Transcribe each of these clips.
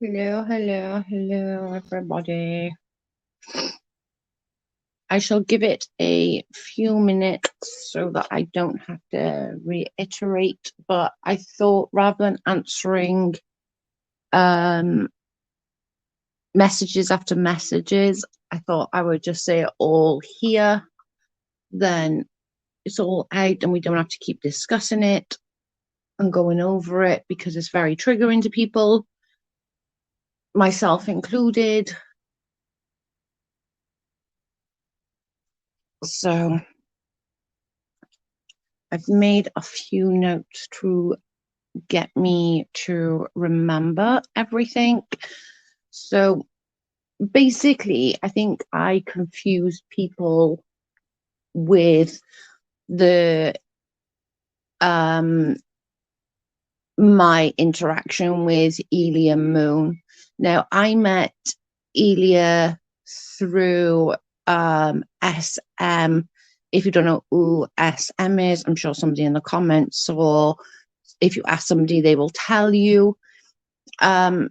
Hello, hello, hello, everybody. I shall give it a few minutes so that I don't have to reiterate, but I thought rather than answering messages after messages, I thought I would just say it all here. Then it's all out and we don't have to keep discussing it and going over it because it's very triggering to people, myself included. So I've made a few notes to get me to remember everything. So basically, I think I confused people with the my interaction with Elia Moon. Now, I met Elia through SM. If you don't know who SM is, I'm sure somebody in the comments, or if you ask somebody, they will tell you. Our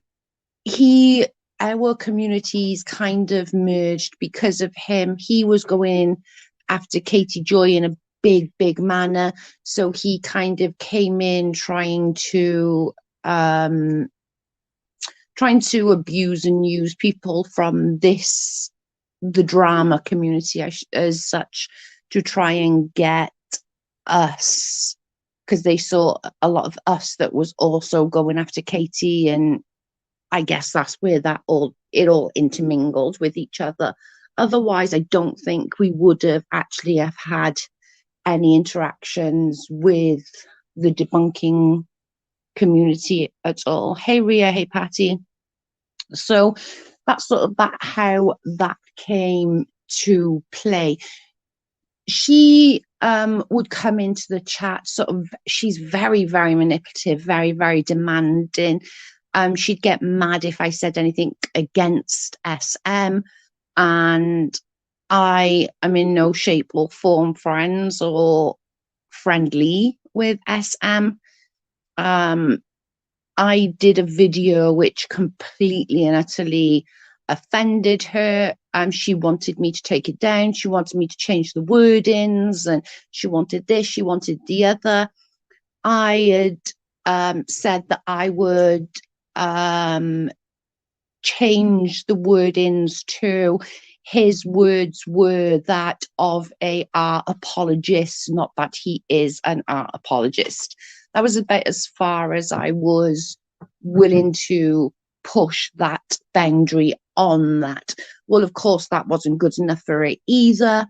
communities kind of merged because of him. He was going after Katie Joy in a big manner, so he kind of came in trying to abuse and use people from the drama community as such, to try and get us, because they saw a lot of us that was also going after Katie, and I guess that's where it all intermingled with each other. Otherwise, I don't think we would have actually have had any interactions with the debunking community at all. Hey Ria, hey Patty. So that's sort of how that came to play. She would come into the chat sort of, she's very manipulative, very demanding. She'd get mad if I said anything against SM, and I am in no shape or form friends or friendly with SM. I did a video which completely and utterly offended her. She wanted me to take it down. She wanted me to change the wordings, and she wanted this, she wanted the other. I had said that I would change the wordings to, his words were that of a art apologist, not that he is an art apologist. That was about as far as I was willing to push that boundary on that. Well, of course, that wasn't good enough for her either.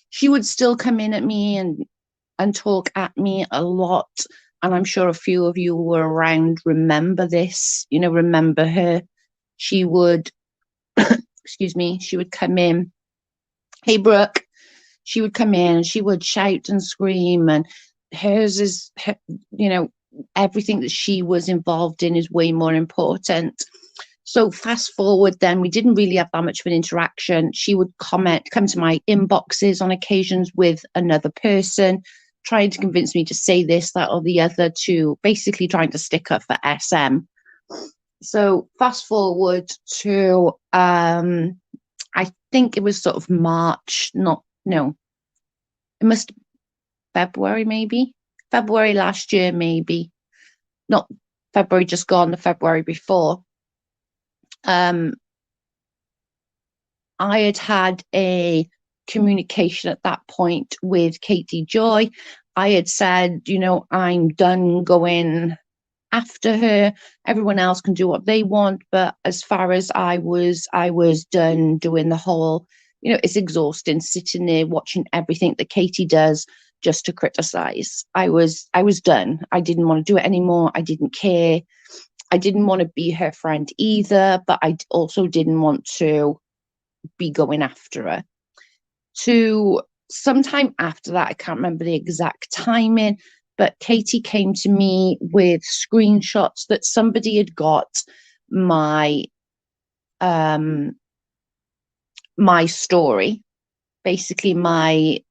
She would still come in at me and talk at me a lot. And I'm sure a few of you were around remember this, remember her. She would, excuse me, she would come in. Hey, Brooke. She would come in and she would shout and scream, and hers is, everything that she was involved in is way more important. So fast forward, then we didn't really have that much of an interaction. She would come to my inboxes on occasions with another person, trying to convince me to say this, that, or the other, to basically trying to stick up for SM. So fast forward to, I think it was sort of March, it must February, maybe February last year, maybe not February just gone, the February before. I had a communication at that point with Katie Joy. I had said, I'm done going after her. Everyone else can do what they want, but as far as I was done doing the whole, it's exhausting sitting there watching everything that Katie does just to criticize. I was done. I didn't want to do it anymore. I didn't care. I didn't want to be her friend either, but I also didn't want to be going after her. To sometime after that, I can't remember the exact timing, but Katie came to me with screenshots that somebody had got my my story, basically my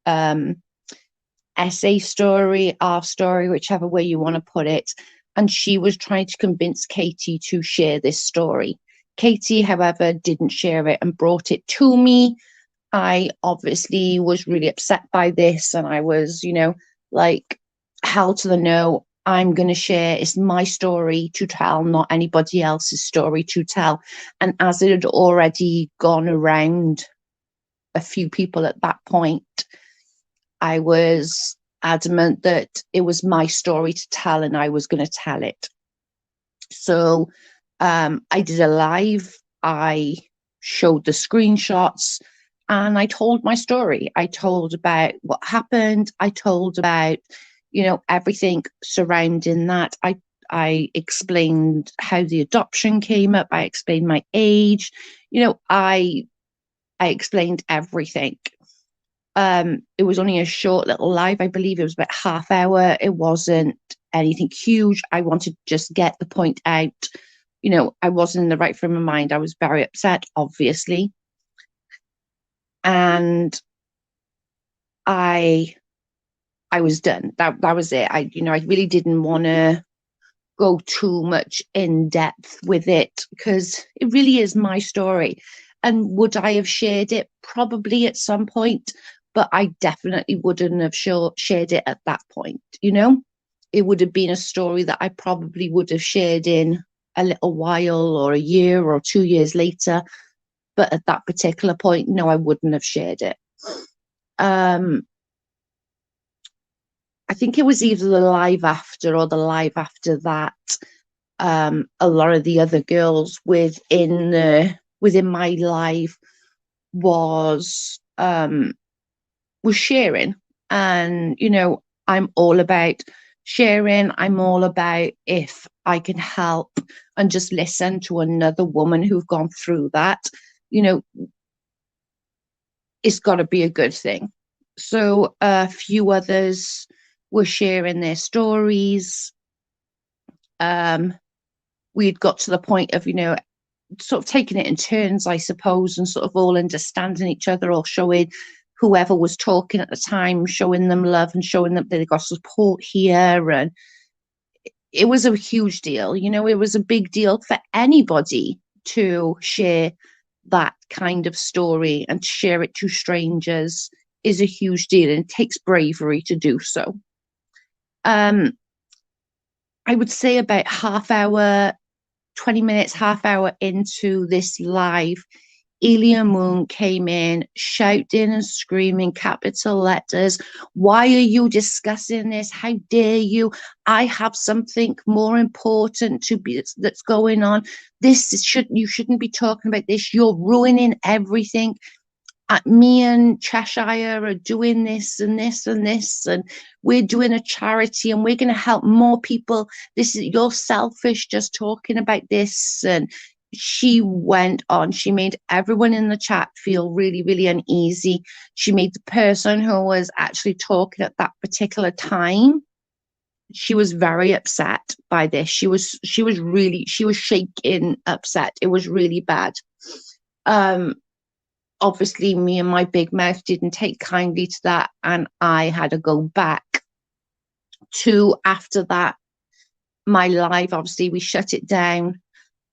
essay story, our story, whichever way you want to put it. and she was trying to convince Katie to share this story. Katie, however, didn't share it and brought it to me. I obviously was really upset by this, and I was, like, hell to the no. I'm going to share. It's my story to tell, not anybody else's story to tell. And as it had already gone around a few people at that point, I was adamant that it was my story to tell and I was going to tell it. So I did a live. I showed the screenshots and I told my story. I told about what happened. I told about, everything surrounding that. I explained how the adoption came up. I explained my age. I explained everything. It was only a short little live. I believe it was about half hour. It wasn't anything huge. I wanted to just get the point out. I wasn't in the right frame of mind. I was very upset, obviously. And I was done. That was it. I really didn't want to go too much in depth with it because it really is my story. And would I have shared it? Probably at some point, but I definitely wouldn't have shared it at that point. It would have been a story that I probably would have shared in a little while or a year or 2 years later. But at that particular point, no, I wouldn't have shared it. I think it was either the live after or the live after that. A lot of the other girls within my live was sharing, and I'm all about sharing. I'm all about if I can help and just listen to another woman who've gone through that, it's got to be a good thing. So a few others were sharing their stories. We'd got to the point of, sort of taking it in turns, I suppose, and sort of all understanding each other, or showing whoever was talking at the time, showing them love and showing them that they got support here. And it was a huge deal. It was a big deal for anybody to share that kind of story, and to share it to strangers is a huge deal, and it takes bravery to do so. I would say about 20 minutes, half hour into this live, Elia Moon came in shouting and screaming, capital letters, "Why are you discussing this? How dare you? I have something more important that's going on. You shouldn't be talking about this. You're ruining everything. Me and Cheshire are doing this and this and this, and we're doing a charity and we're going to help more people. You're selfish just talking about this." And she went on. She made everyone in the chat feel really, really uneasy. She made the person who was actually talking at that particular time, she was very upset by this. She was shaking upset. It was really bad. Obviously, me and my big mouth didn't take kindly to that, and I had to go back to, after that, my live. Obviously, we shut it down,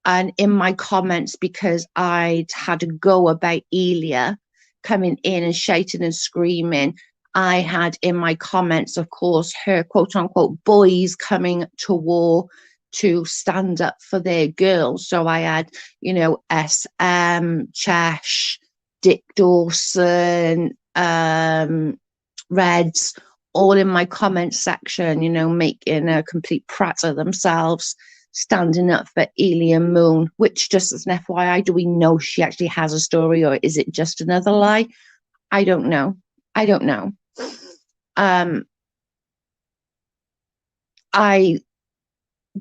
and in my comments, because I'd had a go about Elia coming in and shouting and screaming, I had in my comments, of course, her quote unquote boys coming to war to stand up for their girls. So I had, SM, Chesh, Dick Dawson, Reds, all in my comment section, making a complete prat of themselves, standing up for Ilya Moon, which, just as an FYI, do we know she actually has a story, or is it just another lie? I don't know. I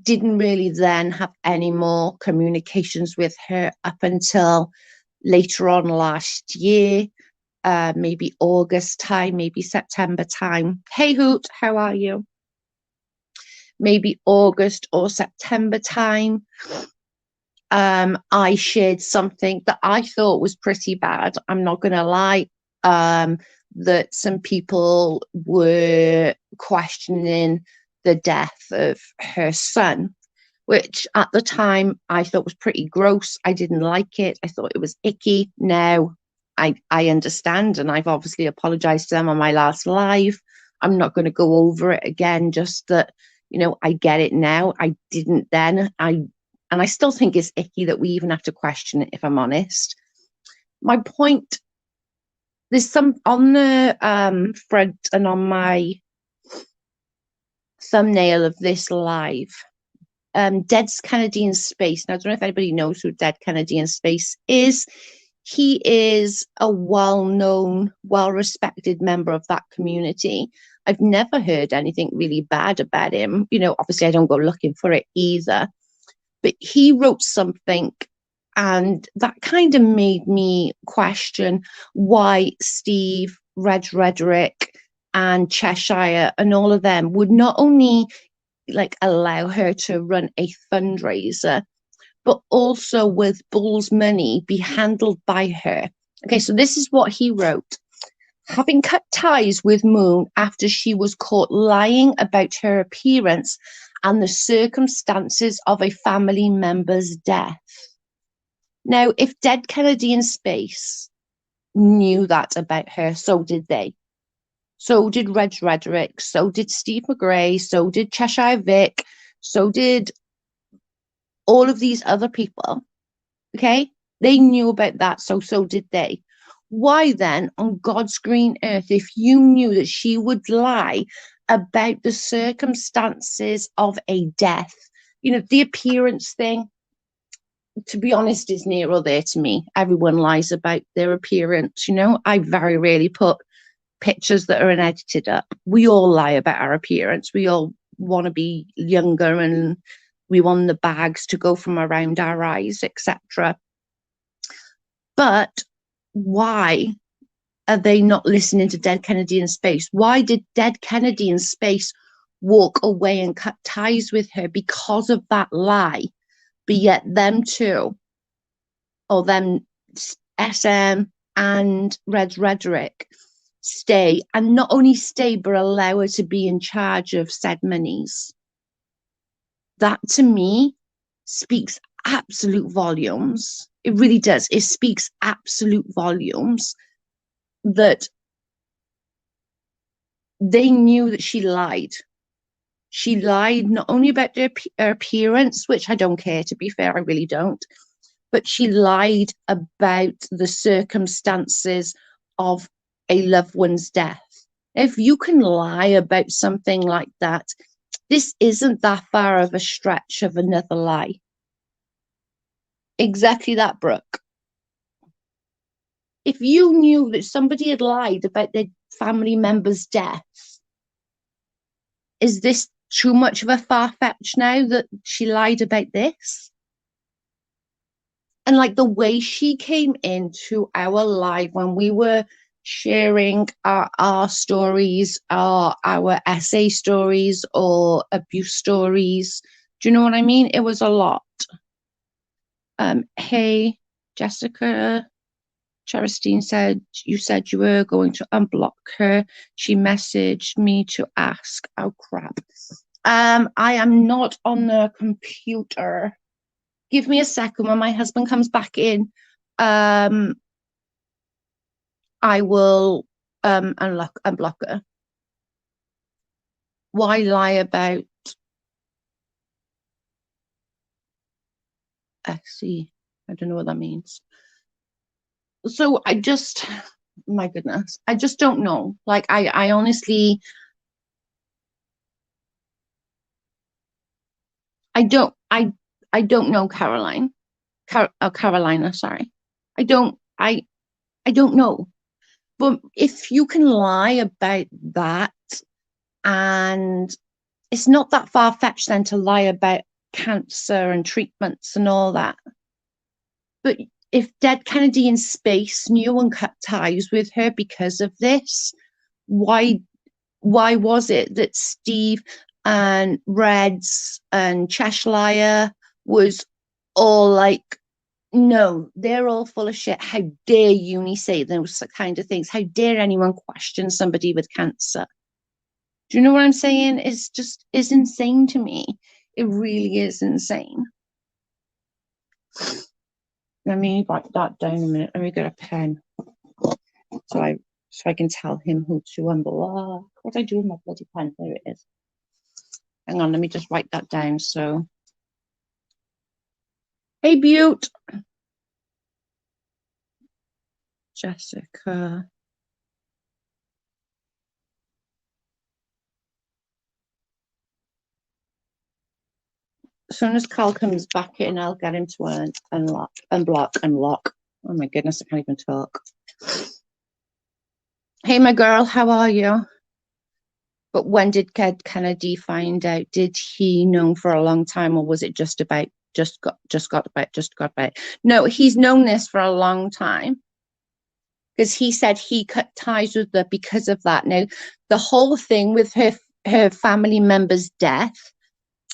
didn't really then have any more communications with her up until later on last year, maybe August time, maybe September time. Hey Hoot, how are you? Maybe August or September time. I shared something that I thought was pretty bad. I'm not going to lie. That some people were questioning the death of her son, which at the time I thought was pretty gross. I didn't like it. I thought it was icky. Now I understand, and I've obviously apologized to them on my last live. I'm not going to go over it again, just that, I get it now. I didn't then. And I still think it's icky that we even have to question it, if I'm honest. My point, there's some on the front and on my thumbnail of this live, Dead Kennedy in Space. Now, I don't know if anybody knows who Dead Kennedy in Space is. He is a well-known, well-respected member of that community. I've never heard anything really bad about him. Obviously I don't go looking for it either. But he wrote something, and that kind of made me question why Steve, Reg Rhetoric, and Cheshire and all of them would not only allow her to run a fundraiser, but also with Bull's money be handled by her. Okay, so this is what he wrote. Having cut ties with Moon after she was caught lying about her appearance and the circumstances of a family member's death. Now, if Dead Kennedy in Space knew that about her, so did they. So did Reg Rhetoric, so did Steve McGray, so did Cheshire Vic, so did all of these other people. Okay? They knew about that, so did they. Why then, on God's green earth, if you knew that she would lie about the circumstances of a death, the appearance thing, to be honest, is near or there to me. Everyone lies about their appearance. I very rarely put pictures that are unedited up. We all lie about our appearance. We all want to be younger, and we want the bags to go from around our eyes, etc. But why are they not listening to Dead Kennedy in Space? Why did Dead Kennedy in Space walk away and cut ties with her because of that lie? But yet them two, or them SM and Red Rhetoric, stay, and not only stay, but allow her to be in charge of said monies. That, to me, speaks absolute volumes. It really does. It speaks absolute volumes that they knew that she lied. She lied not only about her appearance, which I don't care, to be fair, I really don't, but she lied about the circumstances of a loved one's death. If you can lie about something like that, this isn't that far of a stretch of another lie. Exactly that, Brooke. If you knew that somebody had lied about their family member's death, is this too much of a far-fetch now that she lied about this? And the way she came into our live when we were sharing our stories, our essay stories or abuse stories, do you know what I mean? It was a lot. Hey, Jessica, Cheristine said, you said you were going to unblock her. She messaged me to ask. Oh, crap. I am not on the computer. Give me a second. When my husband comes back in, I will unblock her. Why lie about SC? I don't know what that means. So my goodness, I just don't know. I honestly, I don't know, Carolina, sorry. I don't know. But if you can lie about that, and it's not that far-fetched then to lie about cancer and treatments and all that. But if Dead Kennedy in Space knew and cut ties with her because of this, why was it that Steve and Reds and Cheshire was all no, they're all full of shit. How dare uni say those kind of things? How dare anyone question somebody with cancer? Do you know what I'm saying? It's just is insane to me. It really is insane. Let me write that down a minute. Let me get a pen so I can tell him who to unblock. What did I do with my bloody pen? There it is. Hang on, let me just write that down. So, hey, Butte, Jessica. As soon as Carl comes back in, I'll get him to unblock. Oh my goodness, I can't even talk. Hey, my girl, how are you? But when did Kennedy find out? Did he know for a long time, or was it just got about? No, he's known this for a long time because he said he cut ties with her because of that. Now, the whole thing with her family member's death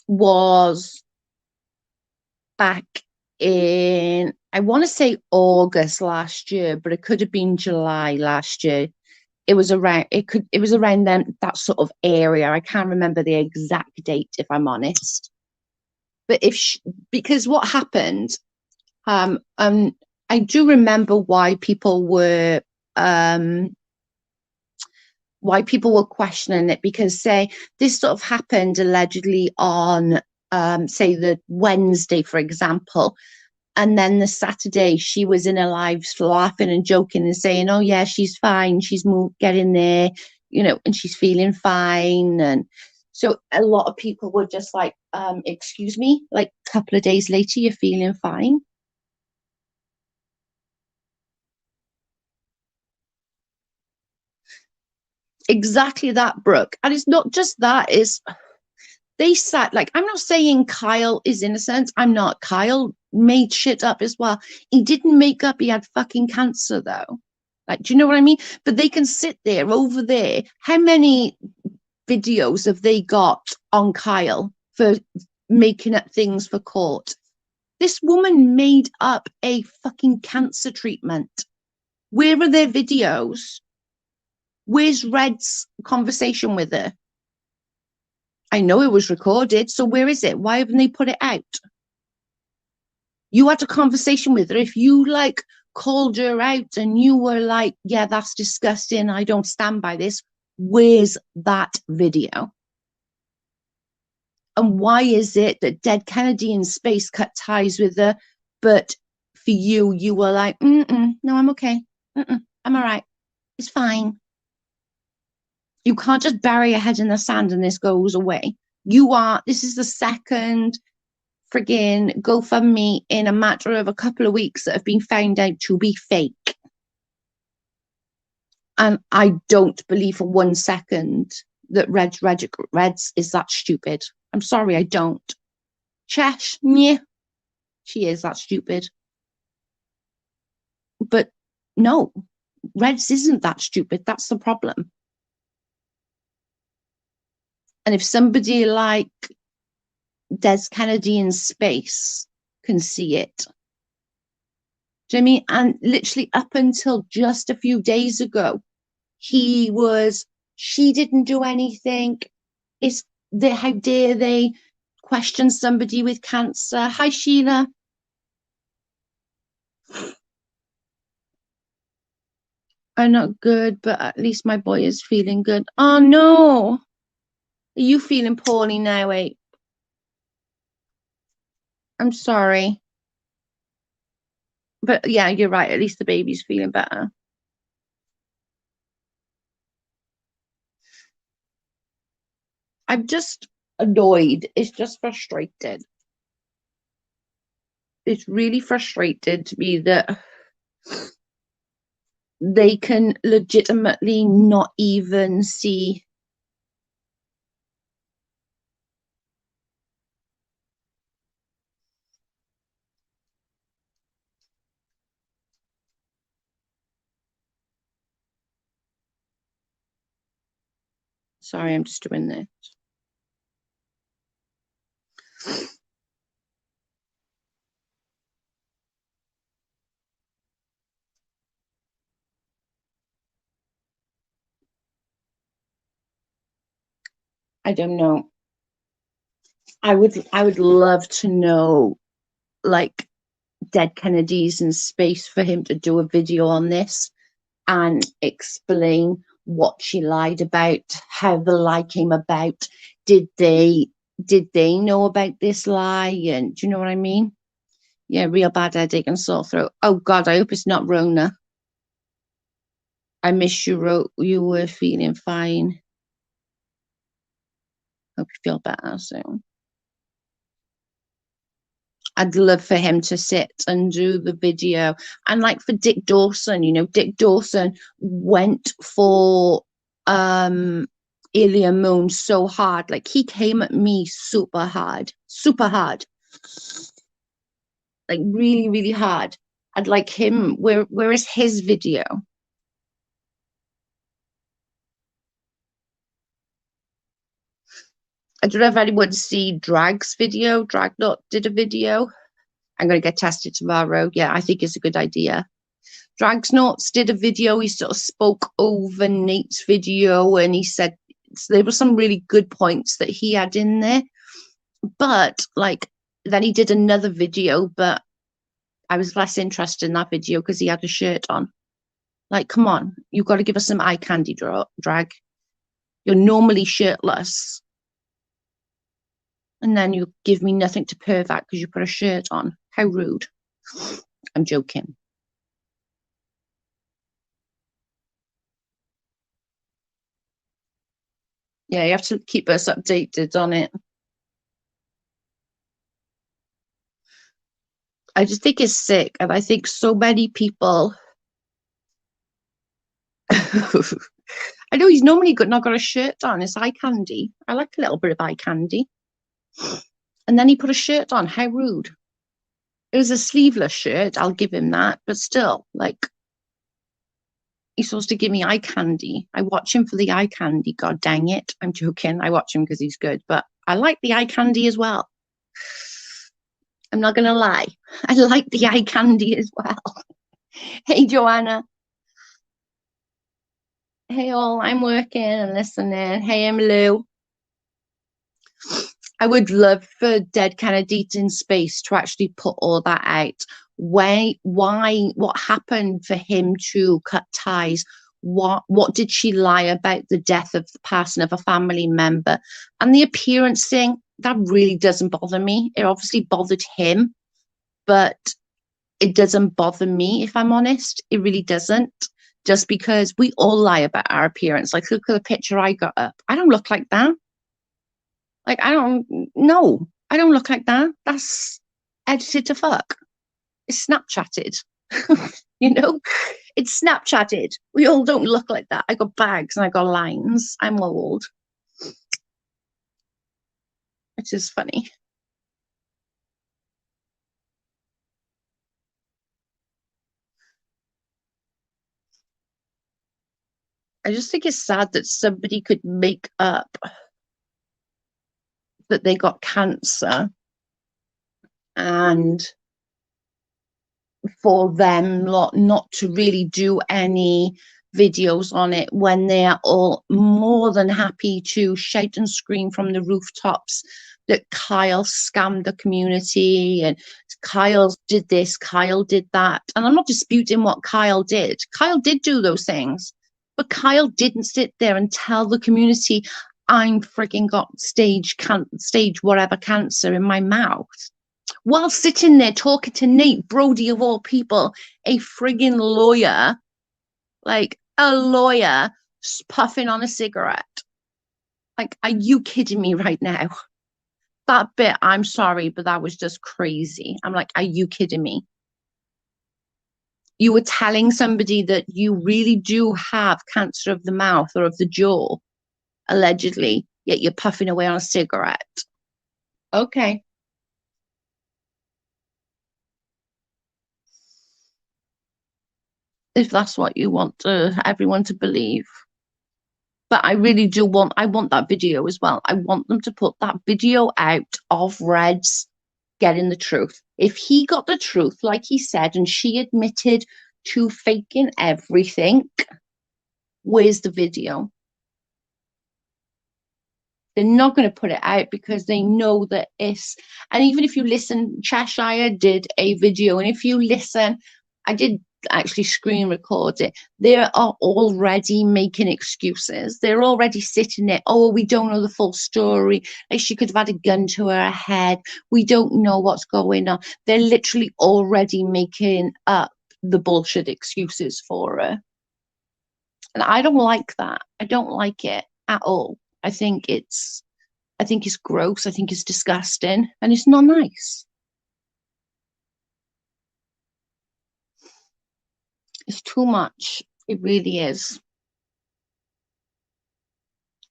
was back in, I want to say August last year, but it could have been July last year. It was around then, that sort of area. I can't remember the exact date, if I'm honest. But because what happened, I do remember um why people were questioning it, because say this sort of happened allegedly on say the Wednesday, for example. And then the Saturday, she was in her lives laughing and joking and saying, "Oh yeah, she's fine. She's getting there, and she's feeling fine." And so a lot of people were just like, "Excuse me, like a couple of days later, you're feeling fine." Exactly that, Brooke. And it's not just that; is they sat like, I'm not saying Kyle is innocent. I'm not. Kyle made shit up as well. He didn't make up he had fucking cancer though. Like, do you know what I mean? But they can sit there over there. How many videos have they got on Kyle for making up things for court? This woman made up a fucking cancer treatment. Where are their videos? Where's Red's conversation with her? I know it was recorded, so where is it? Why haven't they put it out? You had a conversation with her. If you like called her out and you were like, yeah, that's disgusting, I don't stand by this, where's that video? And why is it that Dead Kennedy in space cut ties with her, but for you, you were like, no, I'm okay. I'm all right. It's fine. You can't just bury your head in the sand and this goes away. This is the second friggin' GoFundMe in a matter of a couple of weeks that have been found out to be fake. And I don't believe for 1 second that Reds is that stupid. I'm sorry, I don't. Chesh, yeah, she is that stupid. But no, Reds isn't that stupid. That's the problem. And if somebody like Des Kennedy in space can see it, do you know what I mean? And literally up until just a few days ago, she didn't do anything. How dare they question somebody with cancer? Hi, Sheila. I'm not good, but at least my boy is feeling good. Oh no. Are you feeling poorly now, eh? I'm sorry. But yeah, you're right. At least the baby's feeling better. I'm just annoyed. It's just frustrated. It's really frustrated to me that they can legitimately not even see. Sorry, I'm just doing this. I don't know. I would love to know, like, dead Kennedys in space for him to do a video on this and explain what she lied about, how the lie came about. Did they know about this lie? And do you know what I mean? Yeah, real bad headache and sore throat. Oh God, I hope it's not Rona. I miss you, wrote you were feeling fine. Hope you feel better soon. I'd love for him to sit and do the video. And like for Dick Dawson, Dick Dawson went for Ilya Moon so hard. Like he came at me super hard. Like really, really hard. I'd like him. Where is his video? I don't know if anyone's seen Drag's video. Dragnot did a video. I'm going to get tested tomorrow. Yeah, I think it's a good idea. Dragsnots did a video. He sort of spoke over Nate's video and he said there were some really good points that he had in there. But like, then he did another video, but I was less interested in that video because he had a shirt on. Like, come on, you've got to give us some eye candy, Drag. You're normally shirtless. And then you give me nothing to purr at because you put a shirt on. How rude. I'm joking. Yeah, you have to keep us updated on it. I just think it's sick. And I think so many people. I know he's normally not got a shirt on. It's eye candy. I like a little bit of eye candy. And then he put a shirt on. How rude. It was a sleeveless shirt. I'll give him that. But still, like, he's supposed to give me eye candy. I watch him for the eye candy. God dang it. I'm joking. I watch him because he's good. But I like the eye candy as well. I'm not going to lie. I like the eye candy as well. Hey, Joanna. Hey, all. I'm working and listening. Hey, I'm Lou. I would love for Dead Kennedys in Space to actually put all that out. What happened for him to cut ties? What did she lie about the death of the passing of a family member? And the appearance thing, that really doesn't bother me. It obviously bothered him, but it doesn't bother me, if I'm honest. It really doesn't. Just because we all lie about our appearance. Like, look at the picture I got up. I don't look like that. Like, I don't look like that. That's edited to fuck. It's Snapchatted. you know, it's Snapchatted. We all don't look like that. I got bags and I got lines. I'm old. Which is funny. I just think it's sad that somebody could make up that they got cancer and for them not to really do any videos on it when they are all more than happy to shout and scream from the rooftops that Kyle scammed the community and Kyle did this, Kyle did that. And I'm not disputing what Kyle did. Kyle did do those things, but Kyle didn't sit there and tell the community, I'm freaking got stage whatever cancer in my mouth while sitting there talking to Nate Brody, of all people, a friggin' lawyer, like a lawyer puffing on a cigarette. Like, are you kidding me right now? That bit, I'm sorry, but that was just crazy. I'm like, are you kidding me? You were telling somebody that you really do have cancer of the mouth or of the jaw, allegedly, yet you're puffing away on a cigarette. Okay. If that's what you want everyone to believe. But I want that video as well. I want them to put that video out of Red's getting the truth. If he got the truth, like he said, and she admitted to faking everything, where's the video? They're not going to put it out because they know that and even if you listen, Cheshire did a video, and if you listen, I did actually screen record it. They are already making excuses. They're already sitting there. Oh, we don't know the full story. Like, she could have had a gun to her head. We don't know what's going on. They're literally already making up the bullshit excuses for her. And I don't like that. I don't like it at all. I think it's gross. I think it's disgusting, and it's not nice. It's too much. It really is.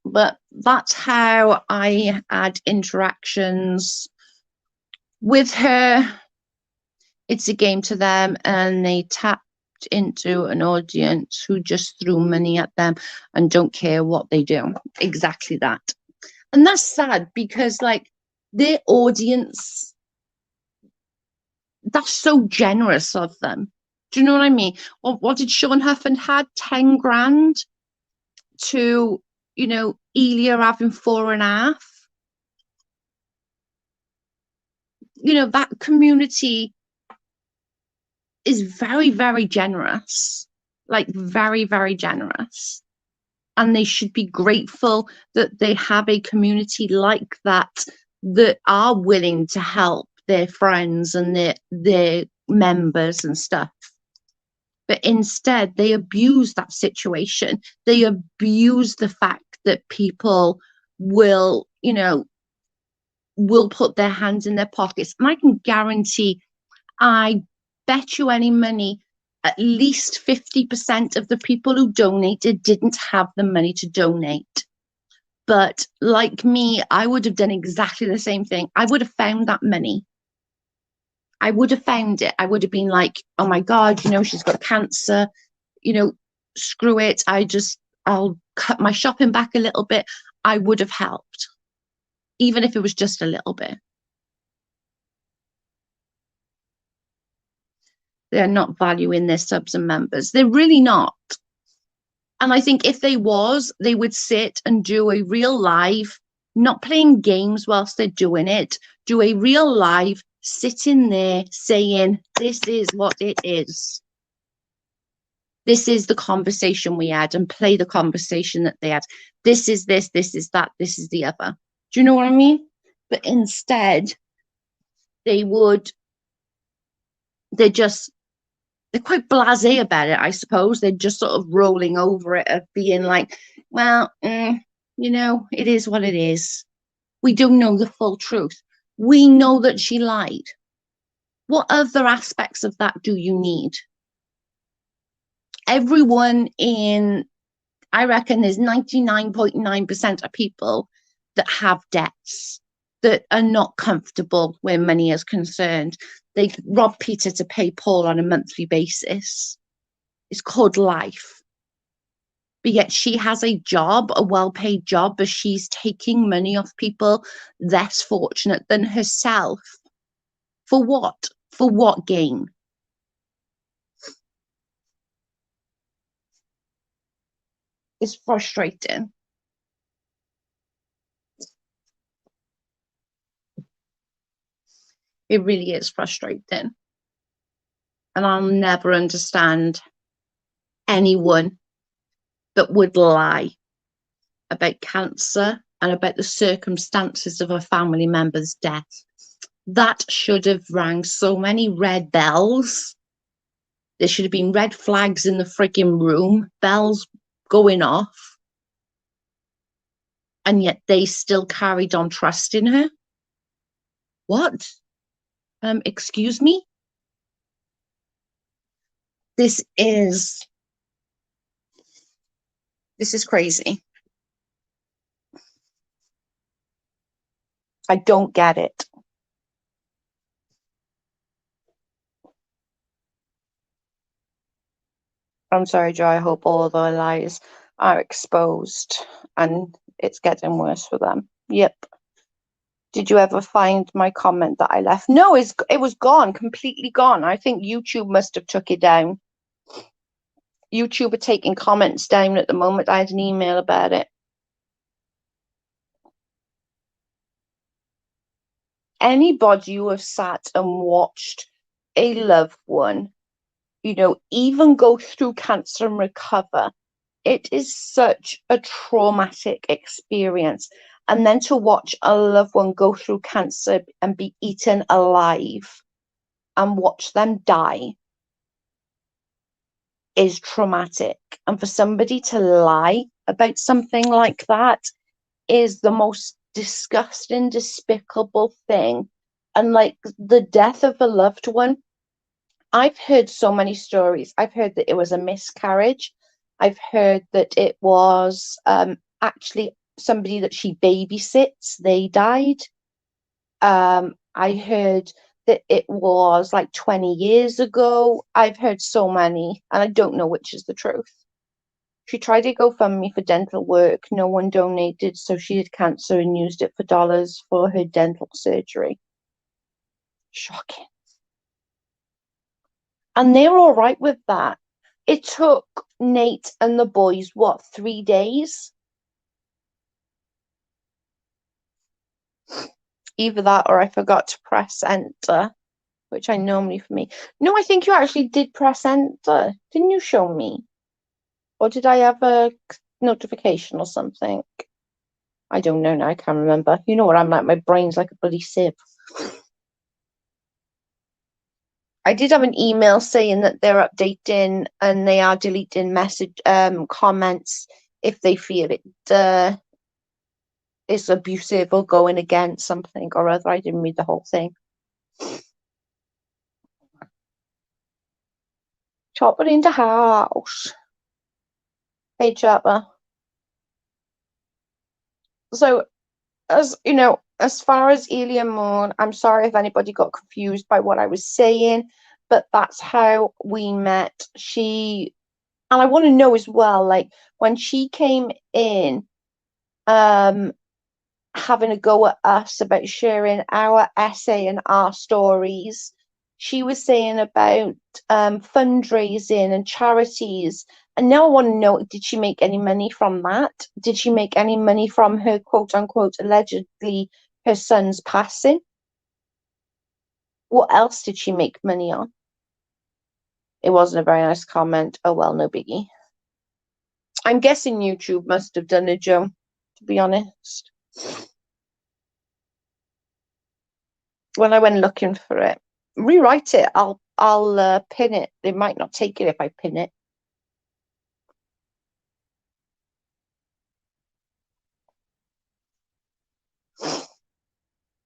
But that's how I had interactions with her. It's a game to them, and they tapped into an audience who just threw money at them and don't care what they do. Exactly that. And that's sad because, like, their audience, that's so generous of them. Do you know what I mean? What did Sean Huffman had? 10 grand to, Elia having 4.5. That community is very, very generous. Like, very, very generous. And they should be grateful that they have a community like that are willing to help their friends and their members and stuff. But instead, they abuse that situation. They abuse the fact that people will put their hands in their pockets. And I can guarantee, I bet you any money, at least 50% of the people who donated didn't have the money to donate. But like me, I would have done exactly the same thing. I would have found that money. I would have found it. I would have been like, oh my God, she's got cancer, screw it. I'll cut my shopping back a little bit. I would have helped, even if it was just a little bit. They're not valuing their subs and members. They're really not. And I think if they would sit and do a real live, not playing games whilst they're doing it, do a real live, sitting there saying, this is what it is. This is the conversation we had, and play the conversation that they had. This is this is that, this is the other. Do you know what I mean? But instead, they're quite blasé about it, I suppose. They're just sort of rolling over it, of being like, well, it is what it is. We don't know the full truth. We know that she lied. What other aspects of that do you need? Everyone I reckon there's 99.9% of people that have debts, that are not comfortable where money is concerned. They rob Peter to pay Paul on a monthly basis. It's called life. But yet she has a job, a well-paid job, but she's taking money off people less fortunate than herself. For what? For what gain? It's frustrating. It really is frustrating. And I'll never understand anyone that would lie about cancer and about the circumstances of a family member's death. That should have rang so many red bells. There should have been red flags in the freaking room, bells going off. And yet they still carried on trusting her. What? Excuse me? This is crazy. I don't get it. I'm sorry, Joe. I hope all of their lies are exposed and it's getting worse for them. Yep. Did you ever find my comment that I left? No, it was gone, completely gone. I think YouTube must have took it down. YouTube are taking comments down at the moment. I had an email about it. anybody who have sat and watched a loved one, even go through cancer and recover, it is such a traumatic experience. And then to watch a loved one go through cancer and be eaten alive and watch them die is traumatic. And for somebody to lie about something like that is the most disgusting, despicable thing. And like the death of a loved one, I've heard so many stories. I've heard that it was a miscarriage. I've heard that it was actually somebody that she babysits, they died. I heard that it was like 20 years ago. I've heard so many, and I don't know which is the truth. She tried to GoFundMe for dental work. No one donated, so she had cancer and used it for dollars for her dental surgery. Shocking. And they were all right with that. It took Nate and the boys, what, 3 days? Either that or I forgot to press enter, which I normally for me. No, I think you actually did press enter. Didn't you show me? Or did I have a notification or something? I don't know now. I can't remember. You know what I'm like? My brain's like a bloody sieve. I did have an email saying that they're updating and they are deleting message comments if they feel it is abusive or going against something or other. I didn't read the whole thing. Chopper in the house. Hey, Chopper. So, as you know, as far as Elia Moon, I'm sorry if anybody got confused by what I was saying, but that's how we met. And I want to know as well, like when she came in, having a go at us about sharing our essay and our stories. She was saying about fundraising and charities. And now I want to know, did she make any money from that? Did she make any money from her quote unquote allegedly her son's passing? What else did she make money on? It wasn't a very nice comment. Oh well, no biggie. I'm guessing YouTube must have done it, Joe, to be honest. When I went looking for it, rewrite it. I'll pin it. They might not take it if I pin it.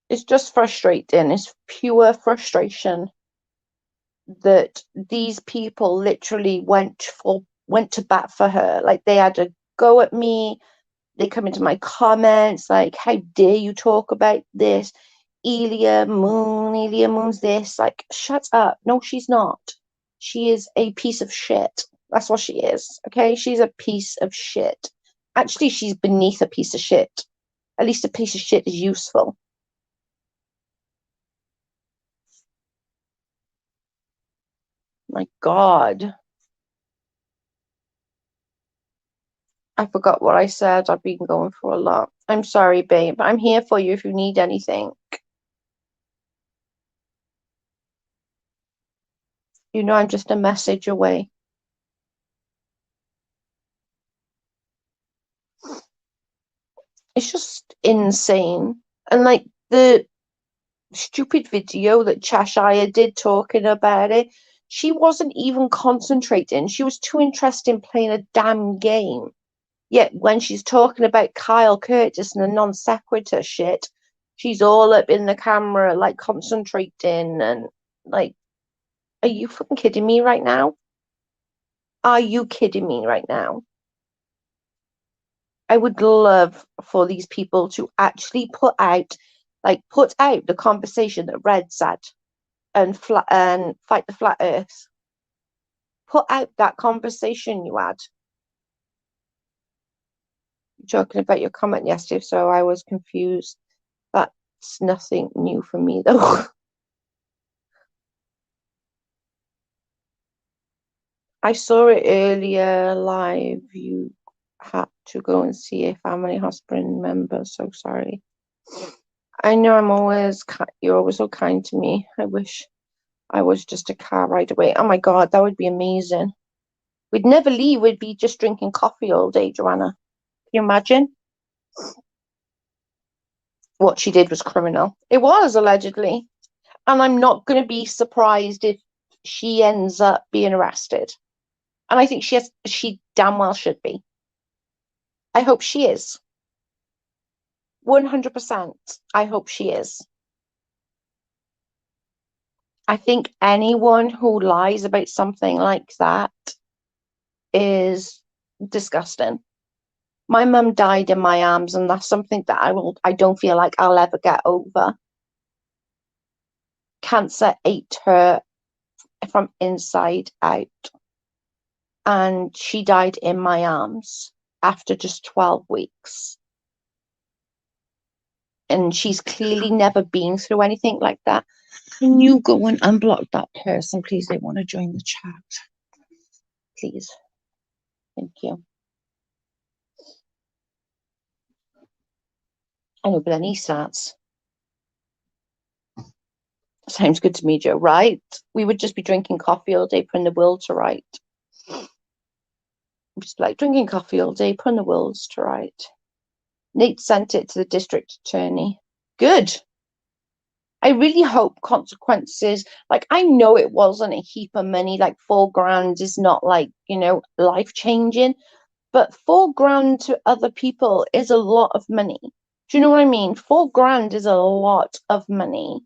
It's just frustrating. It's pure frustration that these people literally went to bat for her. Like they had a go at me. They come into my comments like, how dare you talk about this? Elia Moon's this. Like, shut up. No, she's not. She is a piece of shit. That's what she is. Okay, she's a piece of shit. Actually, she's beneath a piece of shit. At least a piece of shit is useful. My God. I forgot what I said. I've been going for a lot. I'm sorry, babe. I'm here for you if you need anything. You know, I'm just a message away. It's just insane. And like the stupid video that Cheshire did talking about it, she wasn't even concentrating. She was too interested in playing a damn game. Yet when she's talking about Kyle Curtis and the non sequitur shit, she's all up in the camera, like concentrating and like, are you fucking kidding me right now? Are you kidding me right now? I would love for these people to actually put out the conversation that Red's had and fight the flat Earth. Put out that conversation you had. You're talking about your comment yesterday, so I was confused. That's nothing new for me though. I saw it earlier live. You had to go and see a family hospital member. So sorry. I know you're always so kind to me. I wish I was just a car ride away. Oh my God, that would be amazing. We'd never leave. We'd be just drinking coffee all day, Joanna. Can you imagine? What she did was criminal. It was, allegedly. And I'm not going to be surprised if she ends up being arrested. And I think she damn well should be. I hope she is. 100%. I hope she is. I think anyone who lies about something like that is disgusting. My mum died in my arms, and that's something that I don't feel like I'll ever get over. Cancer ate her from inside out, and she died in my arms after just 12 weeks. And she's clearly never been through anything like that. Can you go and unblock that person, please? They want to join the chat. Please. Thank you. I know, but then he starts. Sounds good to me, Joe, right? We would just be drinking coffee all day, putting the world to right. Just like drinking coffee all day, putting the world to right. Nate sent it to the district attorney. Good. I really hope consequences, like, I know it wasn't a heap of money, like £4,000 is not like, life changing, but £4,000 to other people is a lot of money. Do you know what I mean? £4,000 is a lot of money.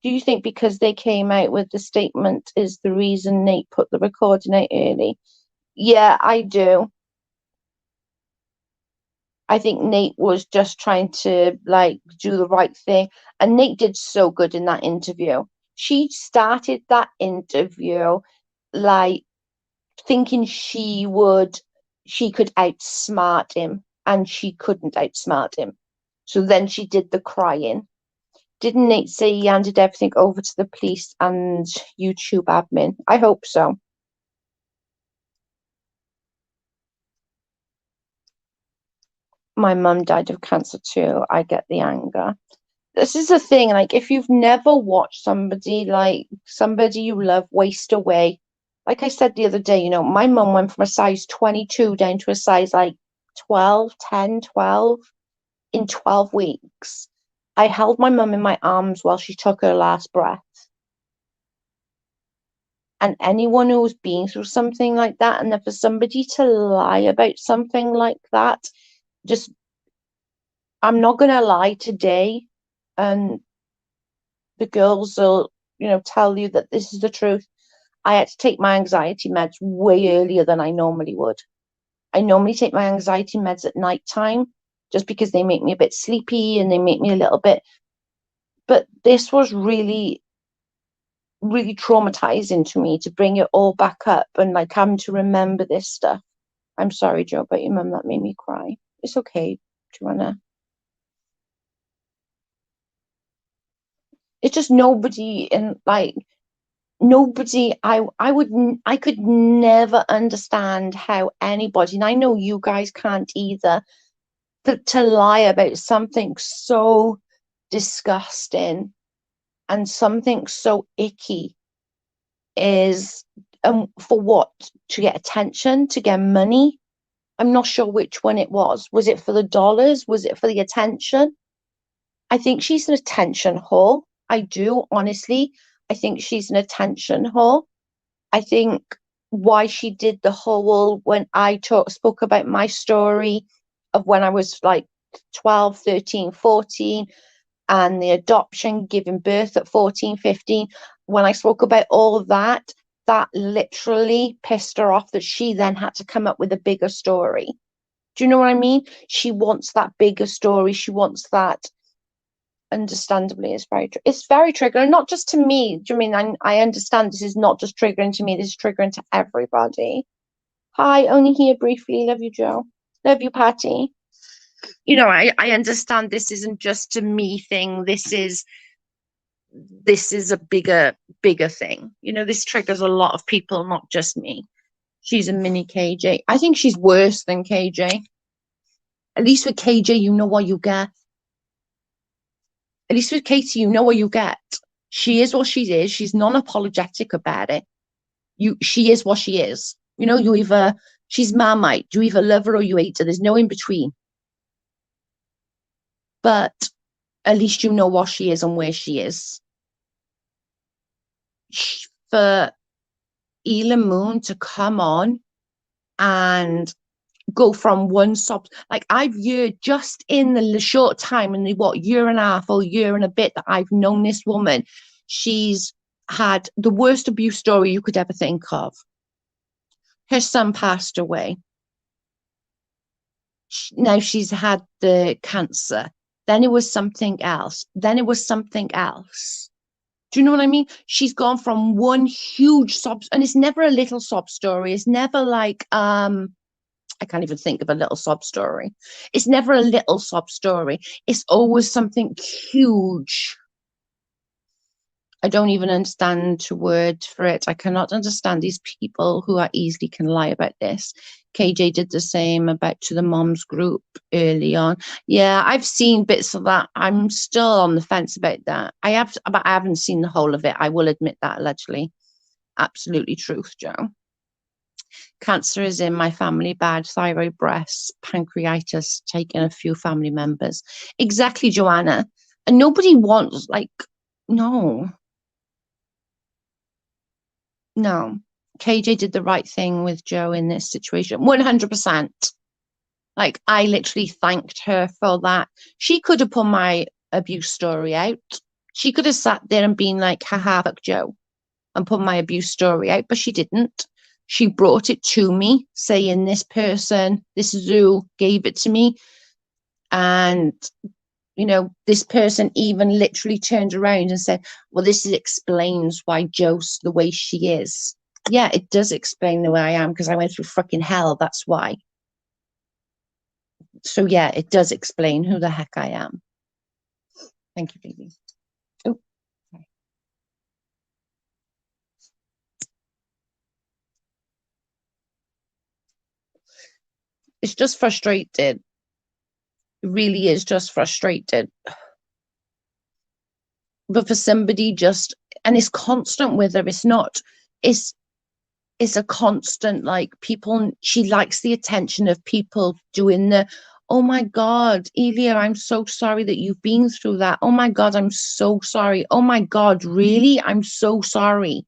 Do you think because they came out with the statement is the reason Nate put the recording out early? Yeah, I do. I think Nate was just trying to do the right thing. And Nate did so good in that interview. She started that interview like thinking she could outsmart him, and she couldn't outsmart him. So then she did the crying. Didn't Nate say he handed everything over to the police and YouTube admin? I hope so. My mum died of cancer too. I get the anger. This is the thing, like, if you've never watched somebody you love waste away, like I said the other day, my mum went from a size 22 down to a size like 12, 10, 12 in 12 weeks. I held my mum in my arms while she took her last breath. And anyone who's been through something like that, and then for somebody to lie about something like that, just, I'm not going to lie today, and the girls will, tell you that this is the truth. I had to take my anxiety meds way earlier than I normally would. I normally take my anxiety meds at night time just because they make me a bit sleepy and they make me a little bit. But this was really, really traumatizing to me to bring it all back up and having to remember this stuff. I'm sorry, Joe, but your mum, that made me cry. It's okay, Joanna. It's just nobody I could never understand how anybody, and I know you guys can't either, but to lie about something so disgusting and something so icky is for what? To get attention, to get money? I'm not sure which one it was. Was it for the dollars? Was it for the attention? I think she's an attention whore. I do, honestly. I think she's an attention whore. I think why she did the whole, when I spoke about my story of when I was like 12, 13, 14, and the adoption, giving birth at 14, 15, when I spoke about all of that, that literally pissed her off that she then had to come up with a bigger story. Do you know what I mean? She wants that bigger story. She wants that. Understandably, it's very triggering, not just to me. Do you mean I understand this is not just triggering to me, this is triggering to everybody. Hi, only here briefly. Love you, Joe. Love you, Patty. I understand this isn't just a me thing. This is a bigger thing. This triggers a lot of people, not just me. She's a mini KJ. I think she's worse than KJ. At least with KJ, you know what you get. At least with Katie, you know what you get. She is what she is. She's non-apologetic about it. She is what she is. You know, she's Marmite. You either love her or you hate her. There's no in between. But at least you know what she is and where she is. For Elia Moon to come on and go from one like I've heard just in the short time, in the year and a half or year and a bit that I've known this woman, she's had the worst abuse story you could ever think of. Her son passed away. Now she's had the cancer. Then it was something else. Then it was something else. Do you know what I mean? She's gone from one huge sob, and it's never a little sob story. It's never like, I can't even think of a little sob story. It's never a little sob story. It's always something huge. I don't even understand a word for it. I cannot understand these people who are easily can lie about this. KJ did the same about to the moms group early on. Yeah, I've seen bits of that. I'm still on the fence about that. But I haven't seen the whole of it. I will admit that, allegedly. Absolutely truth, Joe. Cancer is in my family, bad thyroid, breast, pancreatitis, taking a few family members. Exactly, Joanna. And nobody wants, like, no. No. KJ did the right thing with Joe in this situation. 100%. Like, I literally thanked her for that. She could have put my abuse story out. She could have sat there and been like, haha, fuck Joe, and put my abuse story out, but she didn't. She brought it to me, saying this is who gave it to me. And, you know, this person even literally turned around and said, well, this explains why Joe's the way she is. Yeah, it does explain the way I am because I went through fucking hell. That's why. So, yeah, it does explain who the heck I am. Thank you, baby. Oh, sorry. It's just frustrated. It really is just frustrated. But for somebody and it's constant with her. It's a constant, like, people, she likes the attention of people doing oh my God, Elia, I'm so sorry that you've been through that. Oh my God, I'm so sorry. Oh my God, really? I'm so sorry.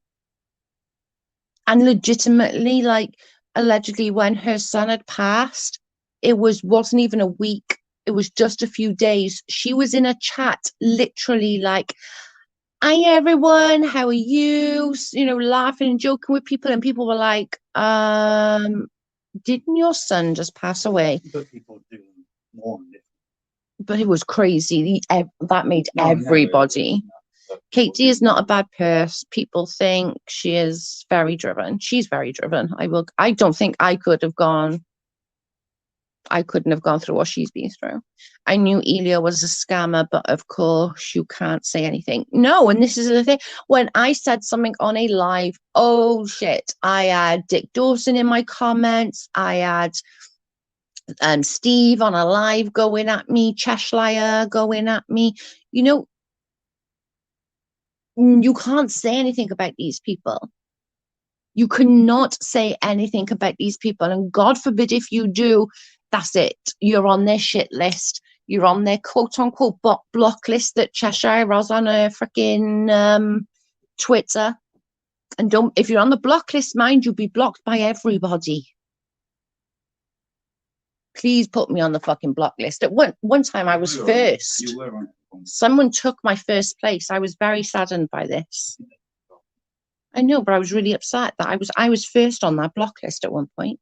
And legitimately, like, allegedly when her son had passed, it wasn't even a week. It was just a few days. She was in a chat, literally like, hi everyone, how are you? You know, laughing and joking with people, and people were like, didn't your son just pass away? But people do mourn it. But it was crazy. That made everybody. Katie is not a bad person. People think she is very driven. She's very driven. I don't think I couldn't have gone through what she's been through. I knew Elia was a scammer, but of course you can't say anything. No, and this is the thing. When I said something on a live, oh shit, I had Dick Dawson in my comments. I had Steve on a live going at me, Cheshire going at me. You know, you can't say anything about these people. You cannot say anything about these people. And God forbid if you do, that's it. You're on their shit list. You're on their quote unquote block list that Cheshire was on a freaking Twitter. And if you're on the block list, mind you, be blocked by everybody. Please put me on the fucking block list. At one time I was first. You were on. Someone took my first place. I was very saddened by this. I know, but I was really upset that I was first on that block list at one point.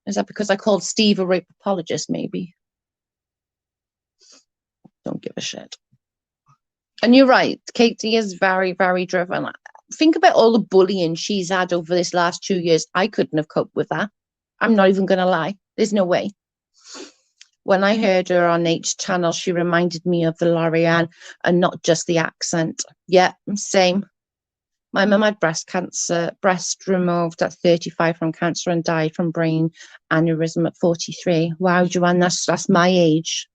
Is that because I called Steve a rape apologist, maybe? Don't give a shit. And you're right, Katie is very, very driven. Think about all the bullying she's had over this last 2 years. I couldn't have coped with that. I'm not even going to lie. There's no way. When I heard her on H channel, she reminded me of the L'Oreal, and not just the accent. Yeah, same. My mum had breast cancer, breast removed at 35 from cancer, and died from brain aneurysm at 43. Wow, Joanne, that's my age.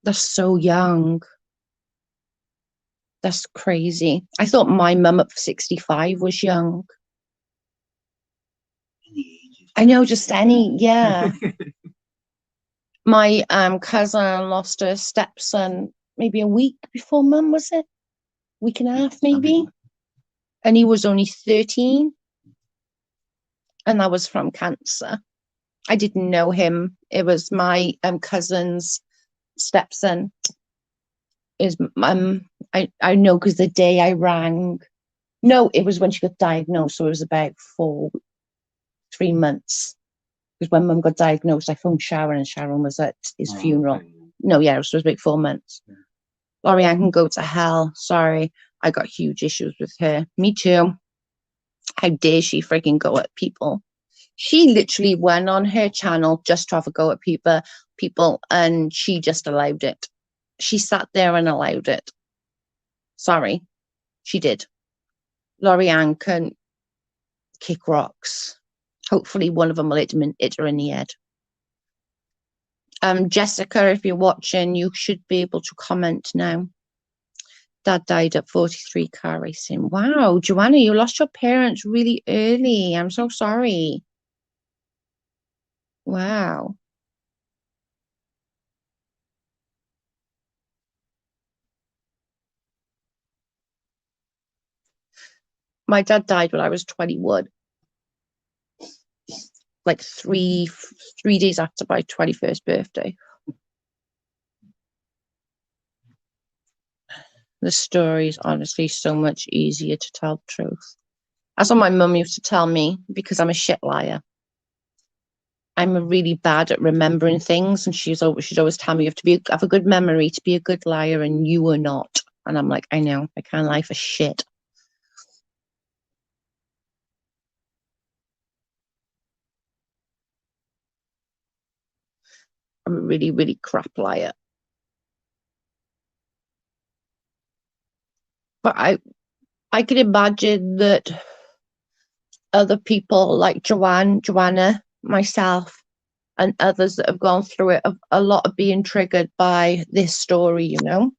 That's so young. That's crazy. I thought my mum at 65 was young. I know, just any, yeah. My cousin lost her stepson maybe a week before mum, was it? Week and a half, maybe. And he was only 13. And that was from cancer. I didn't know him. It was my cousin's stepson. Is I know because the day I rang, no, it was when she got diagnosed, so it was about 3 months. Because when mum got diagnosed, I phoned Sharon, and Sharon was at his funeral. Okay. No, yeah, it was about 4 months. Yeah. Lorianne can go to hell. Sorry, I got huge issues with her. Me too. How dare she freaking go at people? She literally went on her channel just to have a go at people, and she just allowed it. She sat there and allowed it. Sorry, she did. Lorianne can kick rocks. Hopefully one of them will hit her in the head. Jessica, if you're watching, you should be able to comment now. Dad died at 43 car racing. Wow, Joanna, you lost your parents really early. I'm so sorry. Wow. My dad died when I was 21. Like three days after my 21st birthday. The story is honestly so much easier to tell the truth. That's what my mum used to tell me, because I'm a shit liar. I'm really bad at remembering things, and she'd always tell me you have to have a good memory to be a good liar, and you are not. And I'm like, I know, I can't lie for shit. I'm a really, really crap liar. But I can imagine that other people like Joanna, myself, and others that have gone through it, a lot of being triggered by this story, you know?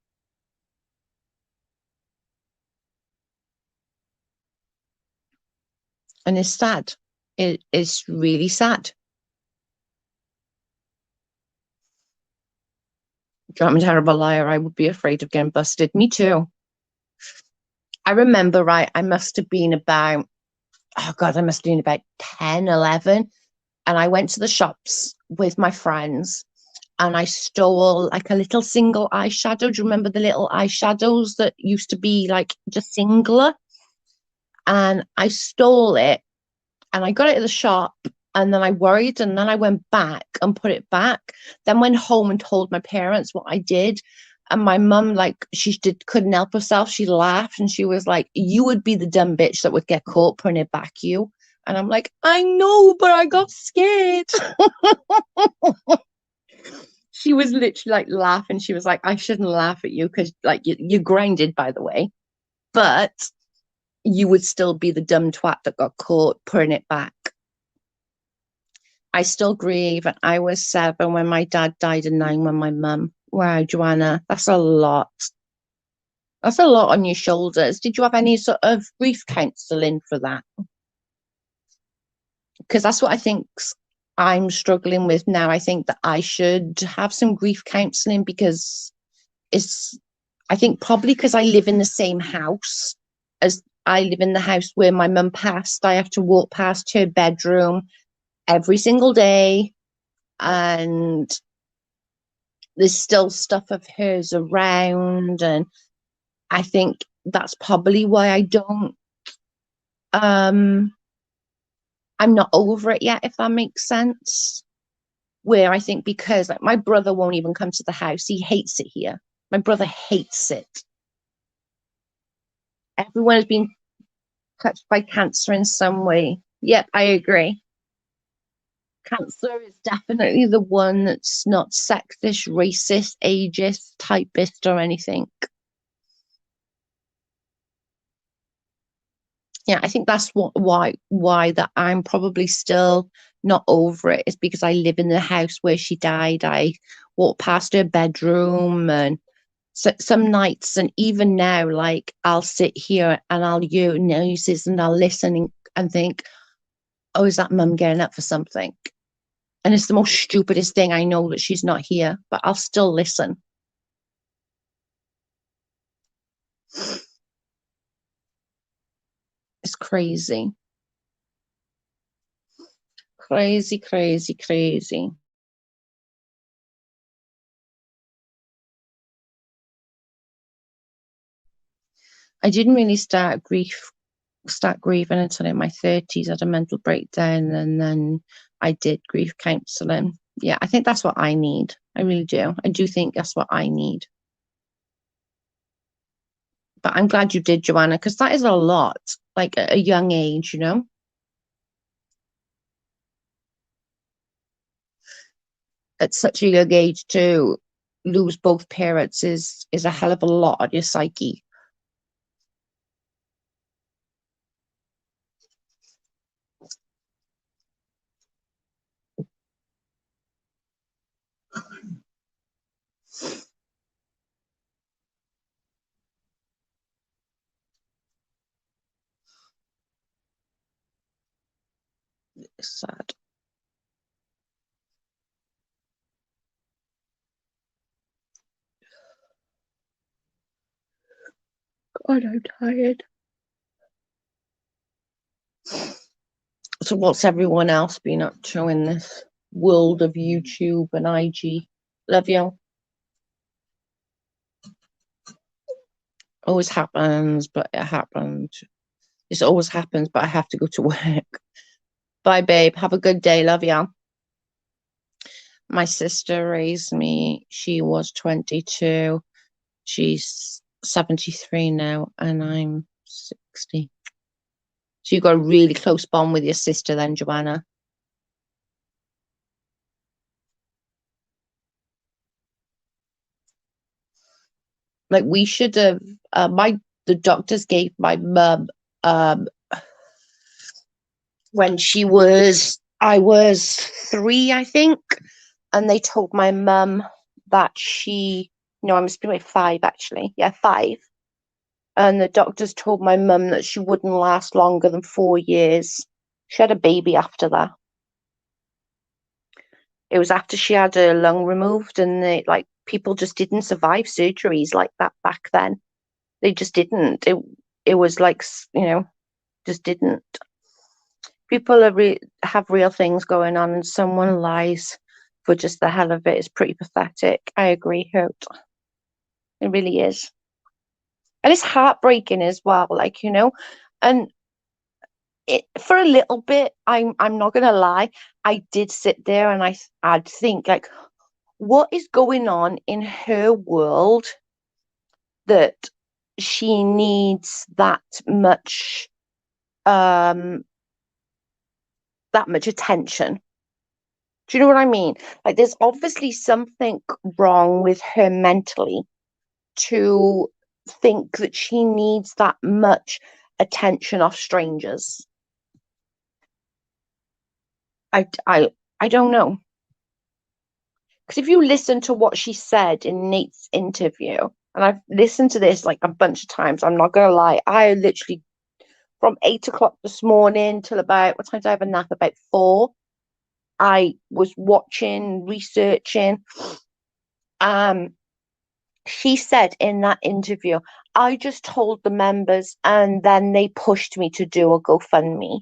And it's sad. It's really sad. I'm a terrible liar. I would be afraid of getting busted. Me too. I remember, right, I must have been about, oh God, I must have been about 10, 11. And I went to the shops with my friends, and I stole like a little single eyeshadow. Do you remember the little eyeshadows that used to be like just singular? And I stole it, and I got it at the shop, and then I worried, and then I went back and put it back, then went home and told my parents what I did. And my mum, like, couldn't help herself. She laughed, and she was like, you would be the dumb bitch that would get caught putting it back, you. And I'm like, I know, but I got scared. She was literally like laughing. She was like, I shouldn't laugh at you because like you're grounded, by the way, but you would still be the dumb twat that got caught putting it back. I still grieve. And I was 7 when my dad died, and 9 when my mum. Wow, Joanna, that's a lot. That's a lot on your shoulders. Did you have any sort of grief counselling for that? Because that's what I think I'm struggling with now. I think that I should have some grief counselling, because I think probably because I live in the same house as I live in the house where my mum passed. I have to walk past her bedroom every single day, and there's still stuff of hers around, and I think that's probably why I'm not over it yet, if that makes sense. Where I think because like my brother won't even come to the house. He hates it here. My brother hates it. Everyone has been touched by cancer in some way. Yep, I agree. Cancer is definitely the one that's not sexist, racist, ageist, typist, or anything. Yeah, I think that's why that I'm probably still not over it. It's because I live in the house where she died. I walk past her bedroom, and so, some nights, and even now, like I'll sit here and I'll hear noises and I'll listen and think, oh, is that mum getting up for something? And it's the most stupidest thing. I know that she's not here, but I'll still listen. It's crazy. Crazy, crazy, crazy. I didn't really start grieving until in my 30s. I had a mental breakdown, and then I did grief counselling. Yeah, I think that's what I need. I really do. I do think that's what I need. But I'm glad you did, Joanna, because that is a lot, like at a young age, you know? At such a young age to lose both parents is a hell of a lot on your psyche. It's sad. God, I'm tired. So what's everyone else been up to in this world of YouTube and IG? Love you. Always happens, but it happened. This always happens, but I have to go to work. Bye, babe. Have a good day. Love ya. My sister raised me. She was 22. She's 73 now, and I'm 60. So you got a really close bond with your sister then, Joanna. Like we should have the doctors gave my mum um when I was 3, I think, and they told my mum that she no, I must be like 5 actually. Yeah, 5. And the doctors told my mum that she wouldn't last longer than 4 years. She had a baby after that. It was after she had her lung removed, and they like people just didn't survive surgeries like that back then. They just didn't. It was like just didn't. People have real things going on, and someone lies for just the hell of it is pretty pathetic. I agree, Hope. It really is, and it's heartbreaking as well. Like and for a little bit, I'm not gonna lie, I did sit there and I'd think like, what is going on in her world that she needs um that much attention. Do you know what I mean? Like there's obviously something wrong with her mentally to think that she needs that much attention off strangers. I don't know. Because if you listen to what she said in Nate's interview, and I've listened to this like a bunch of times, I'm not gonna lie, I literally from 8 o'clock this morning till about what time did I have a nap? About 4. I was watching, researching. Um, she said in that interview, I just told the members and then they pushed me to do a GoFundMe.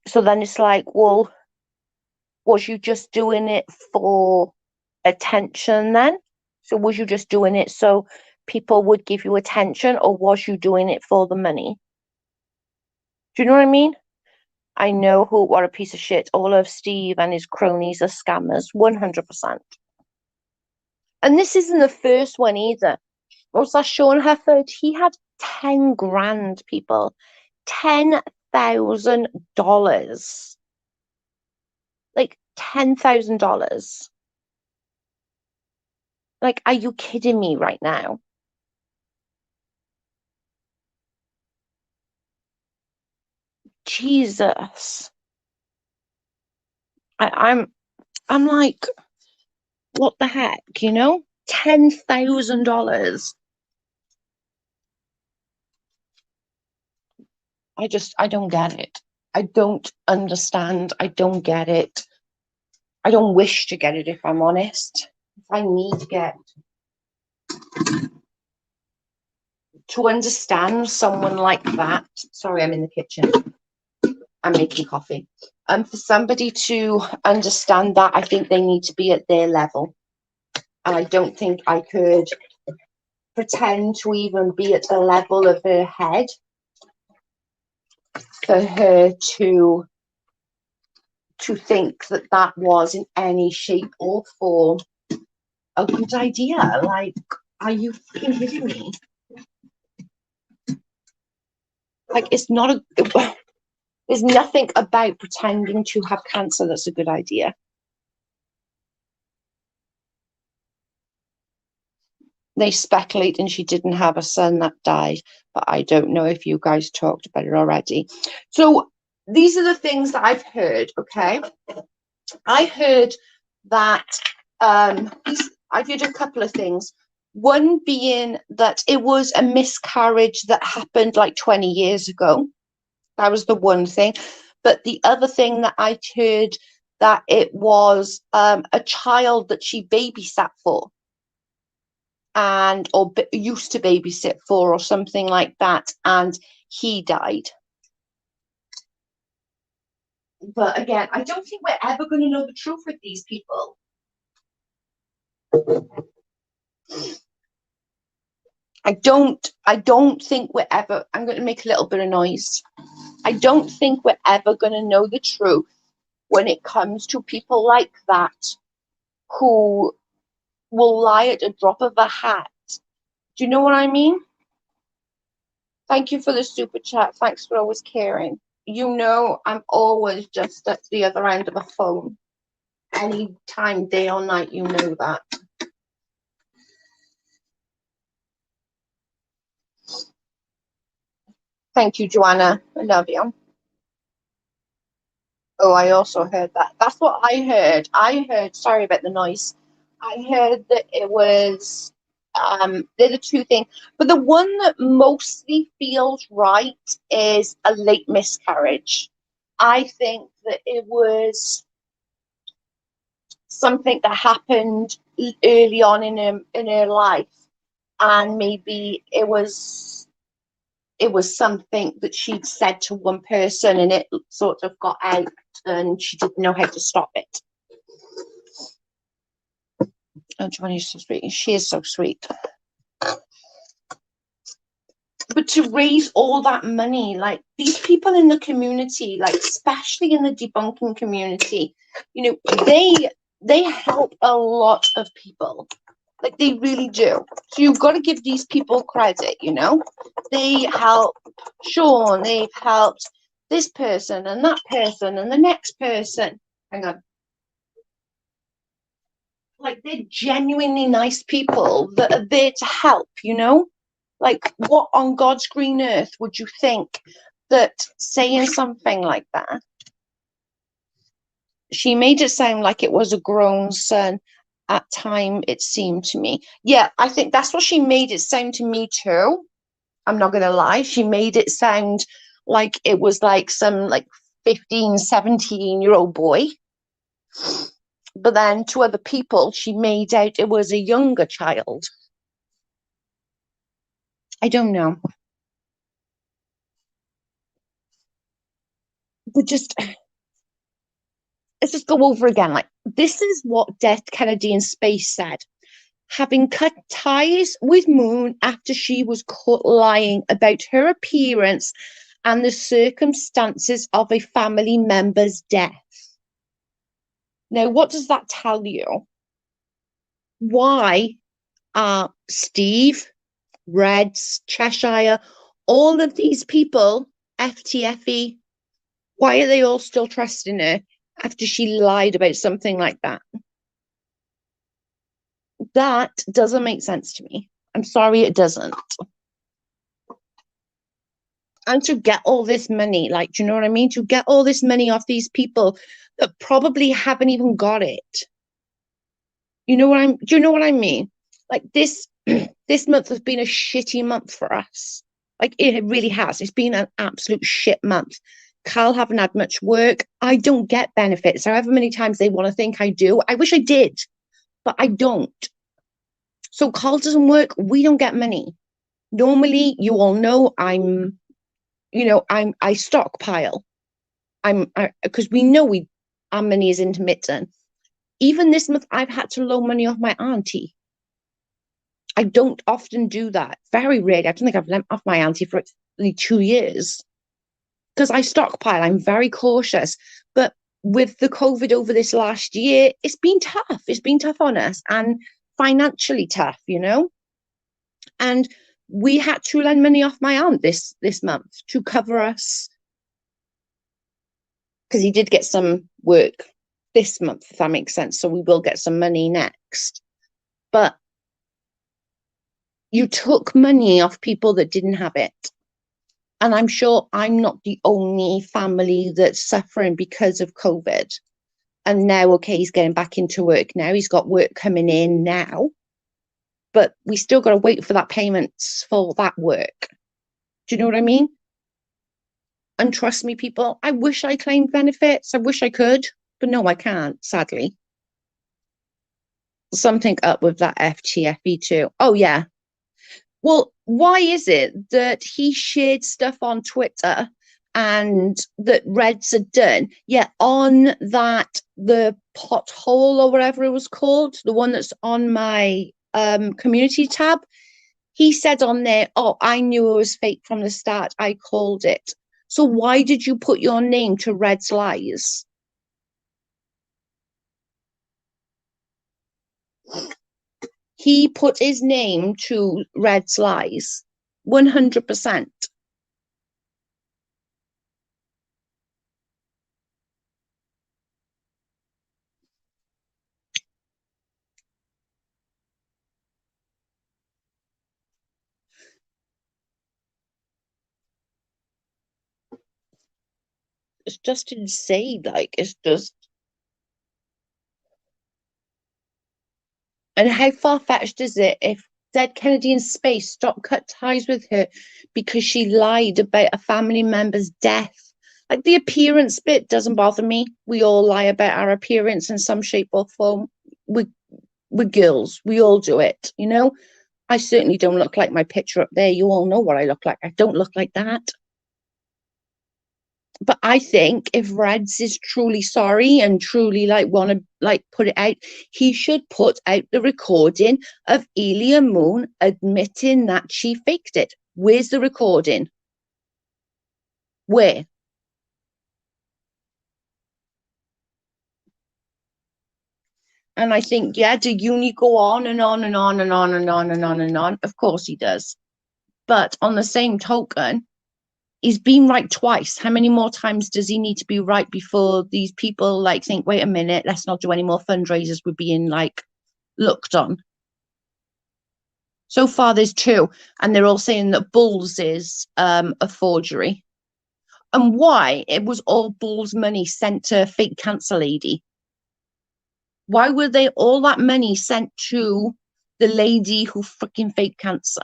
So then it's like, well, was you just doing it for attention then? So was you just doing it so people would give you attention, or was you doing it for the money? Do you know what I mean? I know what a piece of shit. All of Steve and his cronies are scammers, 100%. And this isn't the first one either. What's that Sean Hufford? He had 10 grand, people. $10,000. Like $10,000. Like, are you kidding me right now? Jesus. I'm like, what the heck, you know? $10,000. I don't get it. I don't understand. I don't get it. I don't wish to get it, if I'm honest. If I need to understand someone like that. Sorry, I'm in the kitchen. I'm making coffee. For somebody to understand that, I think they need to be at their level. And I don't think I could pretend to even be at the level of her head for her to think that that was in any shape or form a good idea. Like, are you fucking kidding me? Like, it's not a there's nothing about pretending to have cancer that's a good idea. They speculate and she didn't have a son that died, but I don't know if you guys talked about it already. So these are the things that I've heard. Okay, I heard that I've heard a couple of things. One being that it was a miscarriage that happened like 20 years ago. That was the one thing. But the other thing that I heard, that it was a child that she babysat for, and or used to babysit for, or something like that, and he died. But again, I don't think we're ever going to know the truth with these people. I don't think we're ever, I'm going to make a little bit of noise. I don't think we're ever going to know the truth when it comes to people like that who will lie at a drop of a hat. Do you know what I mean? Thank you for the super chat. Thanks for always caring. You know, I'm always just at the other end of a phone. Any time, day or night, you know that. Thank you, Joanna. I love you. Oh, I also heard that. That's what I heard. Sorry about the noise. I heard that it was, they're the two things. But the one that mostly feels right is a late miscarriage. I think that it was something that happened early on in her life, and maybe it was something that she'd said to one person and it sort of got out and she didn't know how to stop it. Oh, Joanna's so sweet. She is so sweet. But to raise all that money, like these people in the community, like especially in the debunking community, you know, they help a lot of people. Like they really do. So you've got to give these people credit, you know. They help Sean, they've helped this person and that person and the next person. Hang on. Like they're genuinely nice people that are there to help, you know? Like what on God's green earth would you think that saying something like that? She made it sound like it was a grown son at time, it seemed to me. Yeah, I think that's what she made it sound to me too. I'm not gonna lie. She made it sound like it was like some like 15, 17-year-old boy. But then to other people, she made out it was a younger child. I don't know. But just let's just go over again. Like this is what Death Kennedy in Space said. Having cut ties with Moon after she was caught lying about her appearance and the circumstances of a family member's death. Now, what does that tell you? Why are Steve, Reds, Cheshire, all of these people, FTFE, why are they all still trusting her after she lied about something like that? That doesn't make sense to me. I'm sorry, it doesn't. And to get all this money, like, do you know what I mean? To get all this money off these people that probably haven't even got it. Do you know what I mean? Like this this month has been a shitty month for us. Like it really has. It's been an absolute shit month. Carl haven't had much work. I don't get benefits. However many times they want to think I do. I wish I did, but I don't. So Carl doesn't work. We don't get money. Normally, you all know I stockpile. Because we know our money is intermittent. Even this month, I've had to loan money off my auntie. I don't often do that. Very rarely. I don't think I've lent off my auntie for really 2 years because I stockpile. I'm very cautious. But with the COVID over this last year, it's been tough. It's been tough on us and financially tough, And we had to lend money off my aunt this month to cover us because he did get some work this month, if that makes sense. So we will get some money next. But you took money off people that didn't have it. And I'm sure I'm not the only family that's suffering because of COVID. And now, okay, he's getting back into work now. He's got work coming in now. But we still got to wait for that payments for that work. Do you know what I mean? And trust me, people, I wish I claimed benefits. I wish I could, but no, I can't, sadly. Something up with that FTFE too. Oh, yeah. Well, why is it that he shared stuff on Twitter and that Reds had done? Yeah, on the pothole or whatever it was called, the one that's on my community tab, he said on there, oh, I knew it was fake from the start. I called it. So why did you put your name to Red's lies? He put his name to Red's lies. 100%. It's just insane. Like, it's just. And how far fetched is it if Dead Kennedy in space stopped cut ties with her because she lied about a family member's death? Like the appearance bit doesn't bother me. We all lie about our appearance in some shape or form. We're girls. We all do it, I certainly don't look like my picture up there. You all know what I look like. I don't look like that. But I think if Reds is truly sorry and truly want to put it out, he should put out the recording of Elia Moon admitting that she faked it. Where's the recording? Where? And I think, yeah, do uni go on and on and on and on and on and on and on? Of course he does. But on the same token, he's been right twice. How many more times does he need to be right before these people think, wait a minute, let's not do any more fundraisers? We're being looked on. So far, there's 2, and they're all saying that Bulls is a forgery. And why? It was all Bulls money sent to fake cancer lady. Why were they all that money sent to the lady who freaking faked cancer?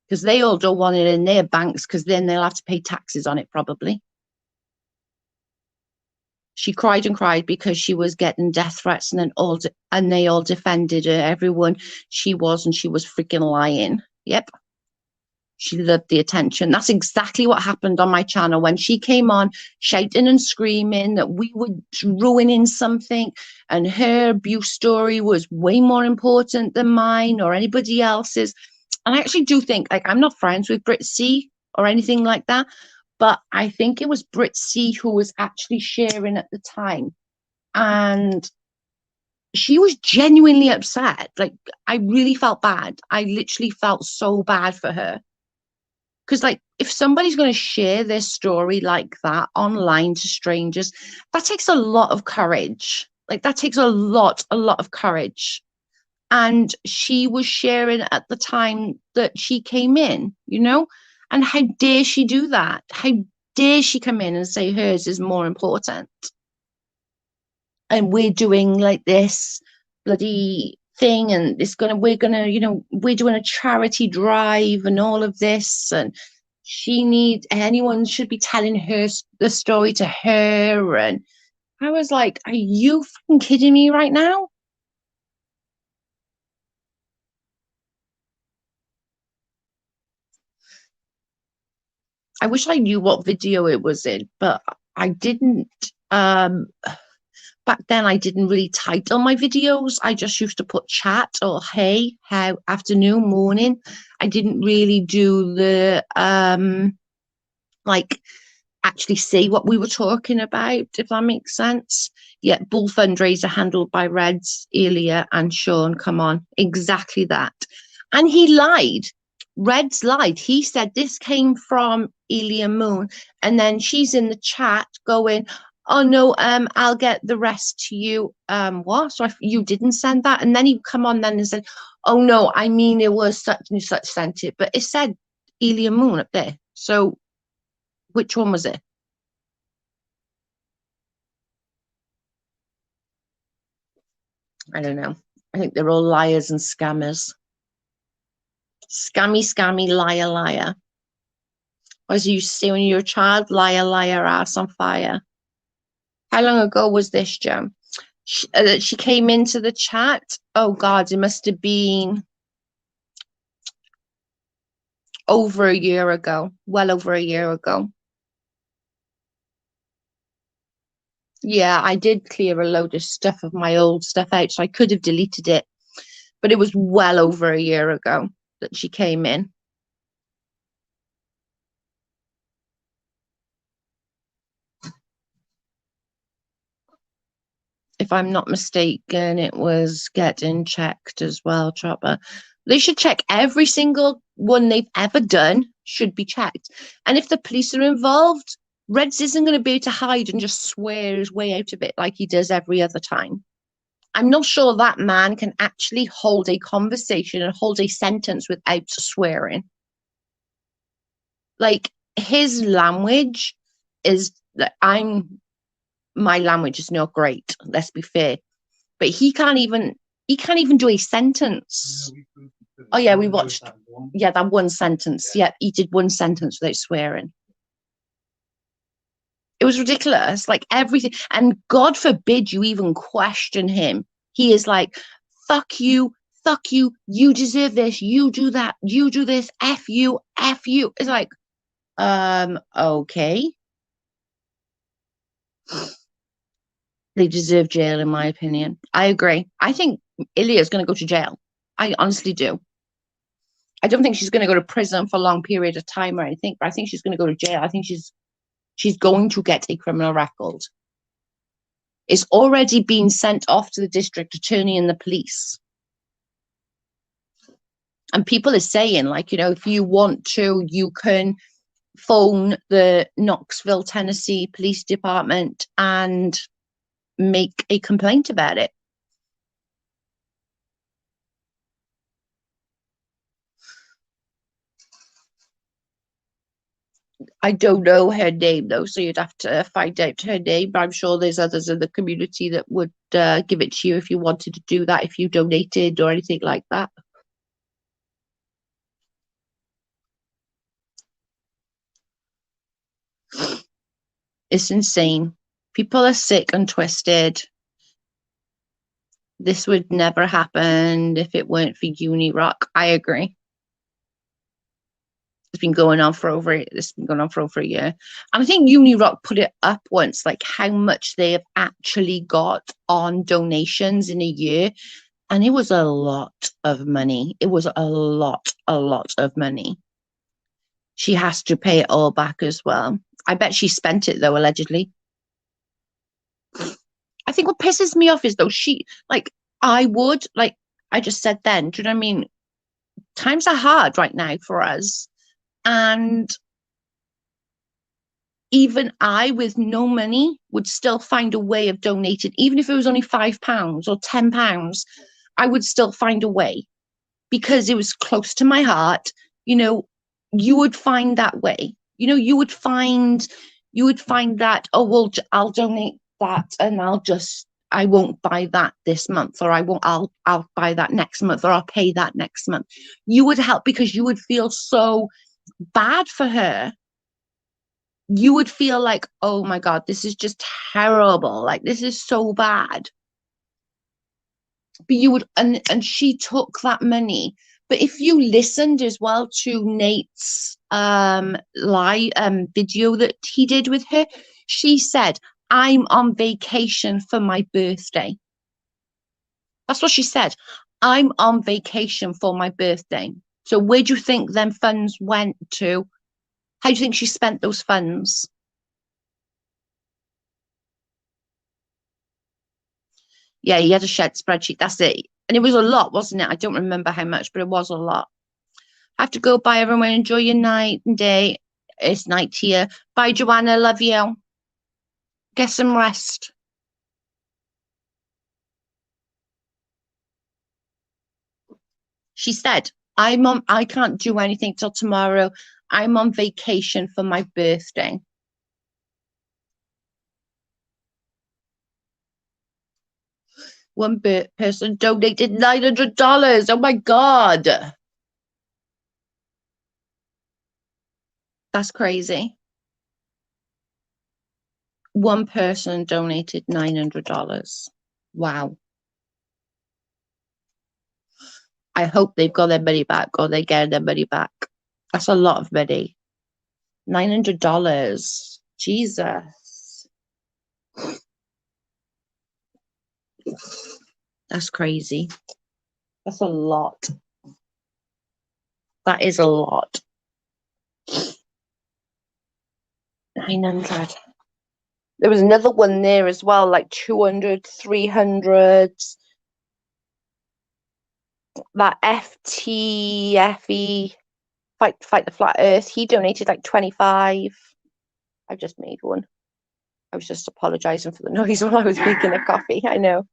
Because they all don't want it in their banks, because then they'll have to pay taxes on it, probably. She cried and cried because she was getting death threats, and they all defended her. Everyone, she was freaking lying. Yep. She loved the attention. That's exactly what happened on my channel when she came on shouting and screaming that we were ruining something, and her abuse story was way more important than mine or anybody else's. And I actually do think, I'm not friends with Brit C or anything like that, but I think it was Brit C who was actually sharing at the time. And she was genuinely upset. I really felt bad. I literally felt so bad for her. Because, if somebody's going to share their story like that online to strangers, that takes a lot of courage. That takes a lot of courage. And she was sharing at the time that she came in, you know? And how dare she do that? How dare she come in and say hers is more important? And we're doing like this bloody thing, and we're gonna, we're doing a charity drive and all of this, and anyone should be telling her the story to her. And I was like, are you fucking kidding me right now? I wish I knew what video it was in, but I didn't. Um, Back then, I didn't really title my videos. I just used to put chat or hey, how, afternoon, morning. I didn't really do the like actually see what we were talking about, if that makes sense. Yeah, Bull Fundraiser handled by Reds, Elia, and Sean. Come on, exactly that. And he lied. Reds lied. He said this came from Ilya Moon. And then she's in the chat going, oh no, I'll get the rest to you. What? So you didn't send that? And then he come on then and said, oh no, I mean it was such and such sent it, but it said Elia Moon up there. So which one was it? I don't know. I think they're all liars and scammers. Scammy, scammy, liar, liar. As you say when you're a child, liar, liar, ass on fire. How long ago was this, Joe? She came into the chat. Oh God, it must have been over a year ago. Well over a year ago. Yeah, I did clear a load of stuff of my old stuff out, so I could have deleted it. But it was well over a year ago that she came in. If I'm not mistaken, it was getting checked as well, Chopper. They should check every single one they've ever done, should be checked. And if the police are involved, Reds isn't going to be able to hide and just swear his way out of it like he does every other time. I'm not sure that man can actually hold a conversation and hold a sentence without swearing. Like his language is that my language is not great, let's be fair. But he can't even do a sentence. Oh yeah, we watched that one sentence. Yeah, he did one sentence without swearing. It was ridiculous. Like everything. And God forbid you even question him. He is like, fuck you, you deserve this, you do that, you do this, F you, F you. It's like, okay. They deserve jail, in my opinion. I agree. I think Ilya is going to go to jail. I honestly do. I don't think she's going to go to prison for a long period of time or anything, but I think she's going to go to jail. I think she's going to get a criminal record. It's already been sent off to the district attorney and the police. And people are saying, like, if you want to, you can phone the Knoxville, Tennessee Police Department and make a complaint about it. I don't know her name though, so you'd have to find out her name. But I'm sure there's others in the community that would give it to you if you wanted to do that, if you donated or anything like that. It's insane. People are sick and twisted. This would never happen if it weren't for Uni Rock. I agree. It's been going on for over a year. And I think Uni Rock put it up once, like how much they have actually got on donations in a year. And it was a lot of money. It was a lot of money. She has to pay it all back as well. I bet she spent it though, allegedly. I think what pisses me off is though I just said then, do you know what I mean? Times are hard right now for us. And even I, with no money, would still find a way of donating, even if it was only £5 or £10. I would still find a way because it was close to my heart. You know, you would find that way. You know, you would find that, oh well, I'll donate that and I won't buy that this month, or I'll buy that next month, or I'll pay that next month. You would help because you would feel so bad for her. You would feel like, oh my God, this is just terrible. Like, this is so bad. But you would, and she took that money. But if you listened as well to Nate's live video that he did with her, she said, I'm on vacation for my birthday. That's what she said. I'm on vacation for my birthday. So where do you think them funds went to? How do you think she spent those funds? Yeah, he had a shared spreadsheet. That's it. And it was a lot, wasn't it? I don't remember how much, but it was a lot. I have to go. Bye, everyone. Enjoy your night and day. It's night here. Bye, Joanna. Love you. Get some rest. She said, I can't do anything till tomorrow. I'm on vacation for my birthday. One person donated $900. Oh my God. That's crazy. One person donated $900. Wow. I hope they've got their money back or they get their money back. That's a lot of money. $900. Jesus. That's crazy. That's a lot. That is a lot. 900. There was another one there as well, like 200, 300. That FTFE, Fight the Flat Earth, he donated like 25. I've just made one. I was just apologising for the noise while I was making a coffee. I know.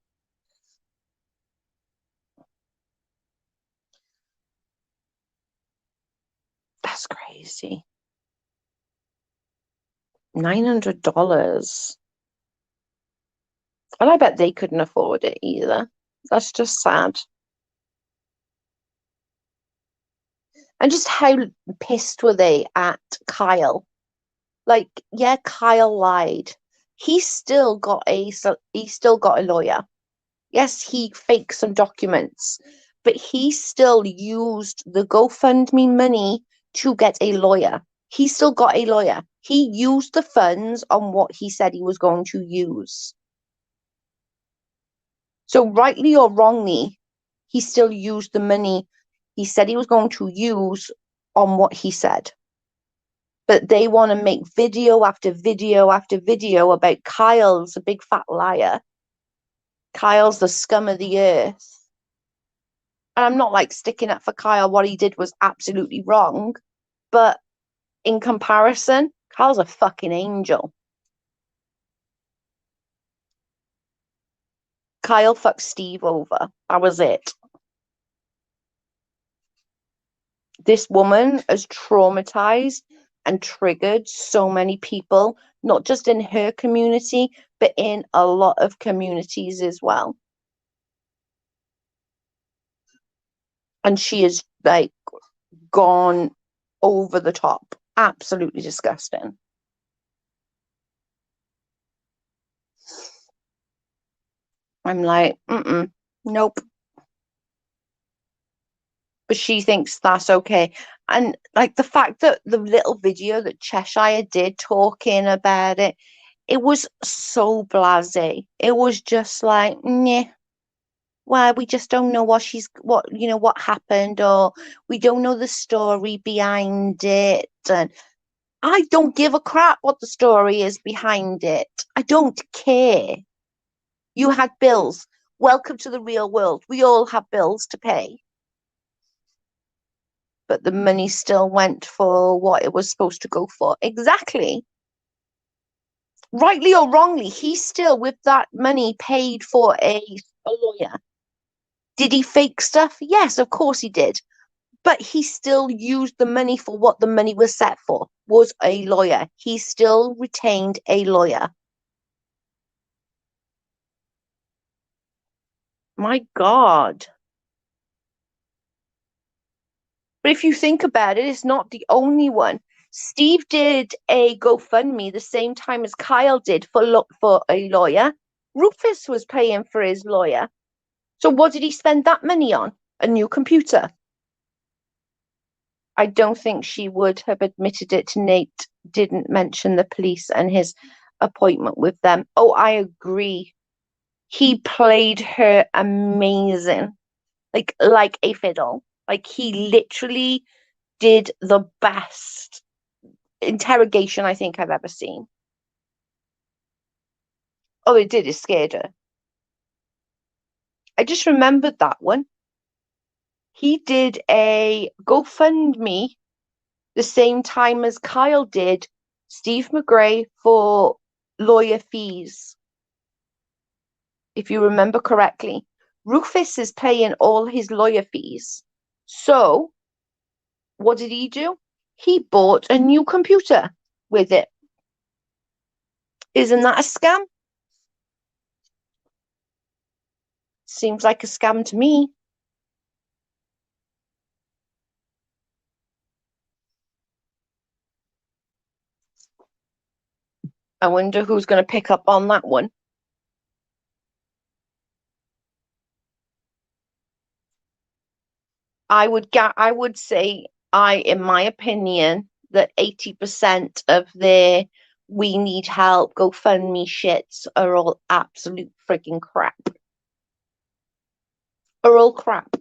That's crazy. $900. And I bet they couldn't afford it either. That's just sad. And just how pissed were they at Kyle? Like, yeah, Kyle lied. He still got a lawyer. Yes, he faked some documents, but he still used the GoFundMe money to get a lawyer. He still got a lawyer. He used the funds on what he said he was going to use. So, rightly or wrongly, he still used the money he said he was going to use on what he said. But they want to make video after video after video about Kyle's a big fat liar. Kyle's the scum of the earth. And I'm not like sticking up for Kyle. What he did was absolutely wrong. But in comparison, Kyle's a fucking angel. Kyle fucked Steve over. That was it. This woman has traumatized and triggered so many people, not just in her community, but in a lot of communities as well. And she is like gone over the top. Absolutely disgusting. I'm like, nope. But she thinks that's okay. And like the fact that the little video that Cheshire did talking about it, it was so blasé. It was just like, yeah, well, we just don't know what happened, or we don't know the story behind it. And I don't give a crap what the story is behind it. I don't care. You had bills. Welcome to the real world. We all have bills to pay. But the money still went for what it was supposed to go for. Exactly. Rightly or wrongly, he still, with that money, paid for a lawyer. Did he fake stuff? Yes, of course he did. But he still used the money for what the money was set for, was a lawyer. He still retained a lawyer. My God. But if you think about it, it's not the only one. Steve did a GoFundMe the same time as Kyle did for a lawyer. Rufus was paying for his lawyer. So what did he spend that money on? A new computer. I don't think she would have admitted it. Nate didn't mention the police and his appointment with them. Oh, I agree. He played her amazing. Like a fiddle. Like he literally did the best interrogation I think I've ever seen. Oh, it did. It scared her. I just remembered that one. He did a GoFundMe the same time as Kyle did Steve McGray for lawyer fees. If you remember correctly, Rufus is paying all his lawyer fees. So, what did he do? He bought a new computer with it. Isn't that a scam? Seems like a scam to me. I wonder who's going to pick up on that one. I would say in my opinion, that 80% of their we need help GoFundMe shits are all absolute freaking crap. Are all crap.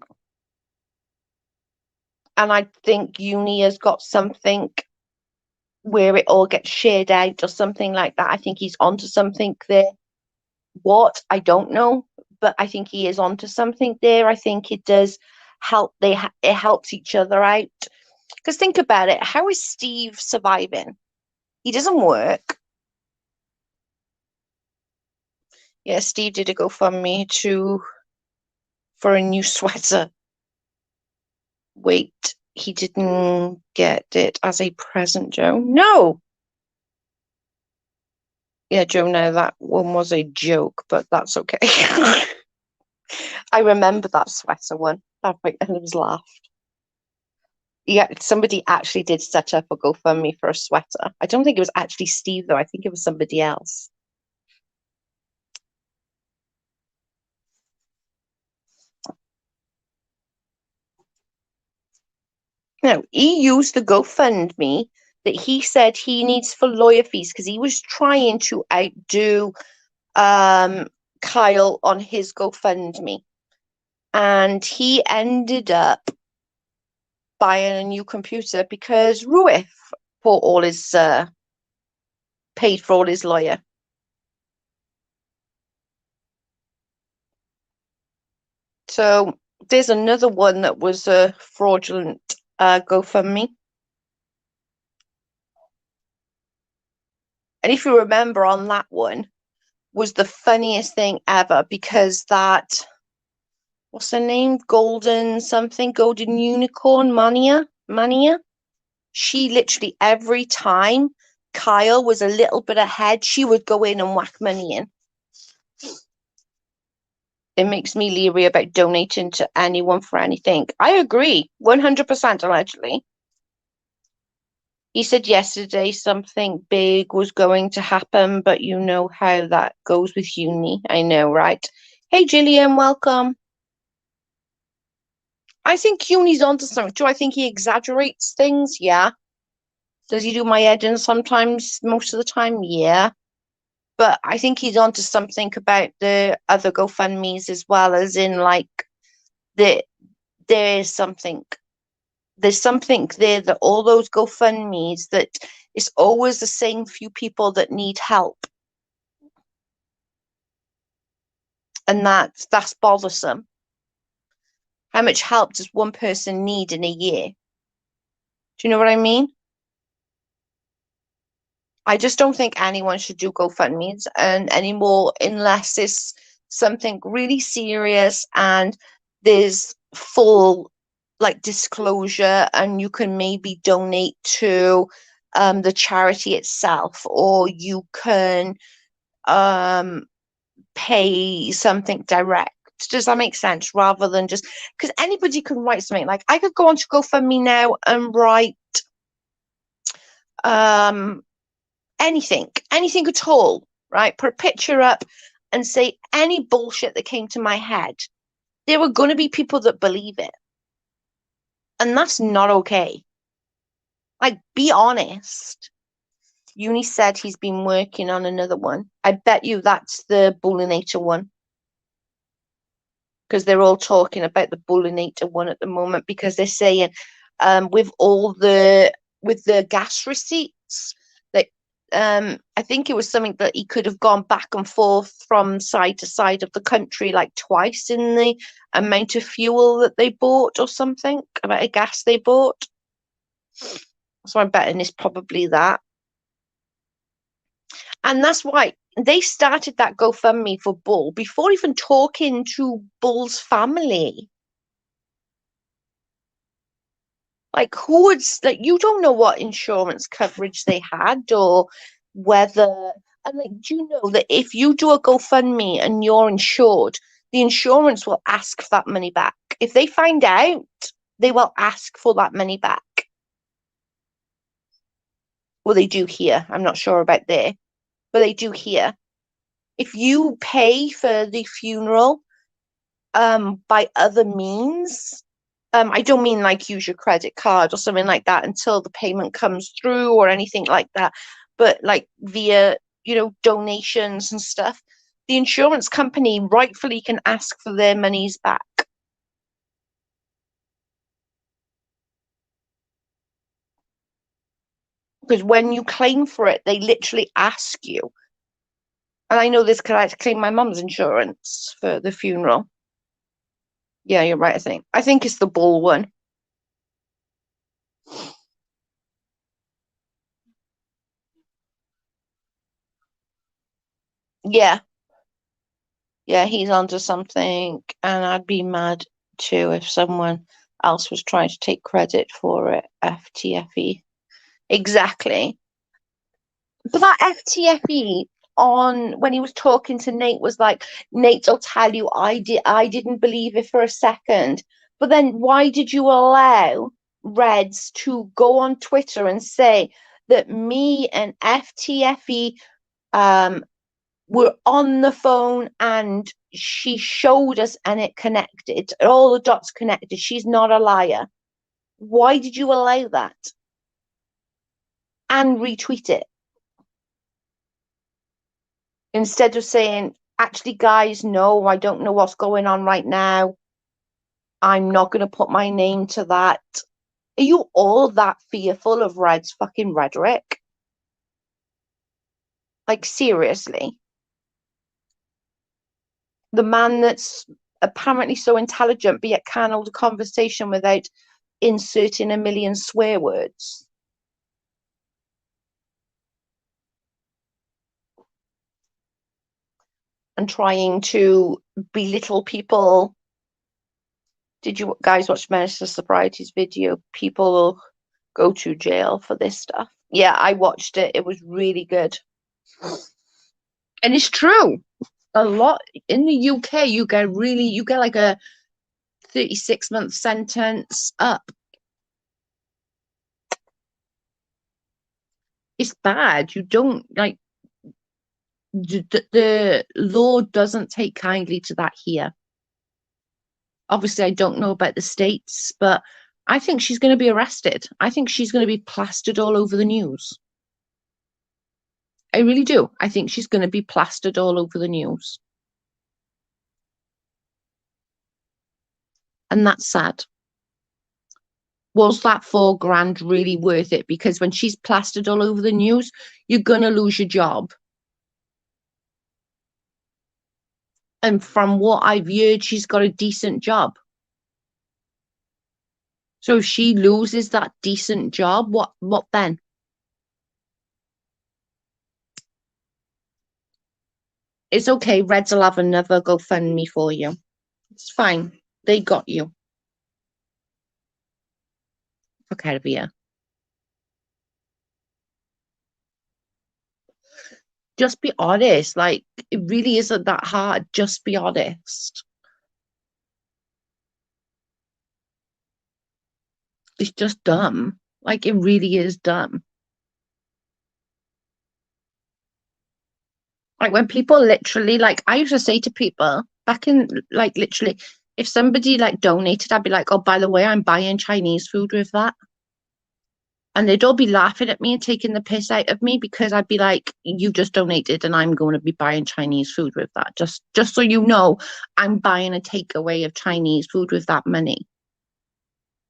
And I think uni has got something where it all gets shared out or something like that. I think he's onto something there. What? I don't know, but I think he is onto something there. I think it does help. It helps each other out. Because think about it, how is Steve surviving? He doesn't work. Yeah, Steve did a GoFundMe for a new sweater. Wait, he didn't get it as a present, Joe? No. Yeah, Joe, no, that one was a joke, but that's okay. I remember that sweater one. That was laughed. Yeah, somebody actually did set up a GoFundMe for a sweater. I don't think it was actually Steve, though. I think it was somebody else. No, he used the GoFundMe that he said he needs for lawyer fees because he was trying to outdo Kyle on his GoFundMe. And he ended up buying a new computer because Ruif for all his paid for all his lawyer. So there's another one that was a fraudulent GoFundMe. And if you remember on that one was the funniest thing ever because that what's her name? Golden Unicorn Mania. She literally every time Kyle was a little bit ahead, she would go in and whack money in. It makes me leery about donating to anyone for anything. I agree, 100% allegedly. He said yesterday something big was going to happen, but you know how that goes with uni. I know, right? Hey, Gillian, welcome. I think uni's onto something. Do I think he exaggerates things? Yeah. Does he do my head in sometimes, most of the time? Yeah. But I think he's onto something about the other GoFundMes as well, as in like the there's something there that all those GoFundMes that it's always the same few people that need help. And that's bothersome. How much help does one person need in a year? Do you know what I mean? I just don't think anyone should do GoFundMes and anymore unless it's something really serious and there's full like disclosure, and you can maybe donate to the charity itself, or you can um pay something direct. Does that make sense? Rather than just because anybody can write something. Like I could go on to GoFundMe now and write um anything at all, right? Put a picture up and say any bullshit that came to my head. There are going to be people that believe it, and that's not okay. Like, be honest. Uni said he's been working on another one. I bet you that's the Bullinator one, because they're all talking about the Bullinator one at the moment, because they're saying with all the with the gas receipts, like I think it was something that he could have gone back and forth from side to side of the country like twice in the amount of fuel that they bought, or something about a gas they bought. So I'm betting it's probably that. And that's why they started that GoFundMe for Bull before even talking to Bull's family. Like, who would, like, you don't know what insurance coverage they had, or whether, and like, do you know that if you do a GoFundMe and you're insured, the insurance will ask for that money back. If they find out, they will ask for that money back. Well, they do here. I'm not sure about there, but they do here. If you pay for the funeral by other means, I don't mean like use your credit card or something like that until the payment comes through or anything like that, but like via, donations and stuff, the insurance company rightfully can ask for their monies back. Because when you claim for it, they literally ask you. And I know this because I had to claim my mum's insurance for the funeral. Yeah, you're right, I think. I think it's the Bull one. Yeah, yeah, he's onto something, and I'd be mad too if someone else was trying to take credit for it. FTFE. Exactly. But that FTFE on when he was talking to Nate was like, Nate, I'll tell you, I didn't believe it for a second. But then why did you allow Reds to go on Twitter and say that me and FTFE were on the phone and she showed us and it connected, all the dots connected? She's not a liar. Why did you allow that and retweet it instead of saying, actually, guys, no, I don't know what's going on right now. I'm not going to put my name to that. Are you all that fearful of Red's fucking rhetoric? Like, seriously. The man that's apparently so intelligent, but yet can't hold a conversation without inserting a million swear words. And trying to belittle people. Did you guys watch Minister Sobriety's video? People will go to jail for this stuff. Yeah, I watched it. It was really good. And it's true. A lot in the UK, you get like a 36-month sentence up. It's bad. You don't like the law doesn't take kindly to that here. Obviously, I don't know about the States, but I think she's going to be arrested. I think she's going to be plastered all over the news. I really do. I think she's going to be plastered all over the news. And that's sad. Was that 4 grand really worth it? Because when she's plastered all over the news, you're going to lose your job. And from what I've heard, she's got a decent job. So if she loses that decent job, what then? It's okay. Reds will have another GoFundMe for you. It's fine. They got you. Fuck out of here. Just be honest. Like, it really isn't that hard. Just be honest. It's just dumb. Like, it really is dumb. Like, when people literally, like, I used to say to people back in, like, literally, if somebody, like, donated, I'd be like, oh, by the way, I'm buying Chinese food with that. And they'd all be laughing at me and taking the piss out of me because I'd be like, you just donated and I'm going to be buying Chinese food with that. Just so you know, I'm buying a takeaway of Chinese food with that money.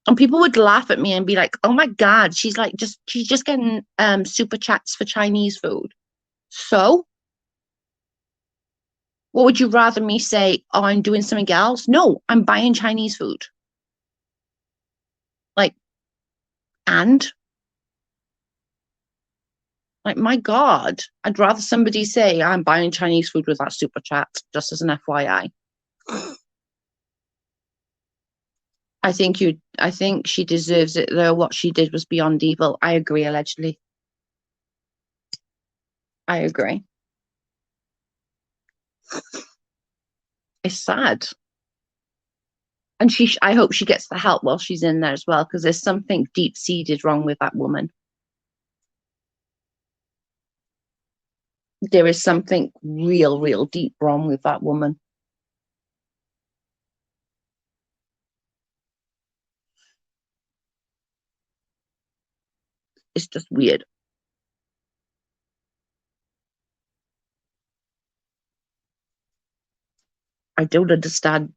And people would laugh at me and be like, oh my God, she's just getting super chats for Chinese food. So what would you rather me say? Oh, I'm doing something else? No, I'm buying Chinese food. Like, and like, my God, I'd rather somebody say I'm buying Chinese food with that super chat, just as an FYI. I think she deserves it though. What she did was beyond evil. I agree, allegedly. I agree. It's sad. And I hope she gets the help while she's in there as well, because there's something deep seated wrong with that woman. There is something real deep wrong with that woman. It's just weird. I don't understand.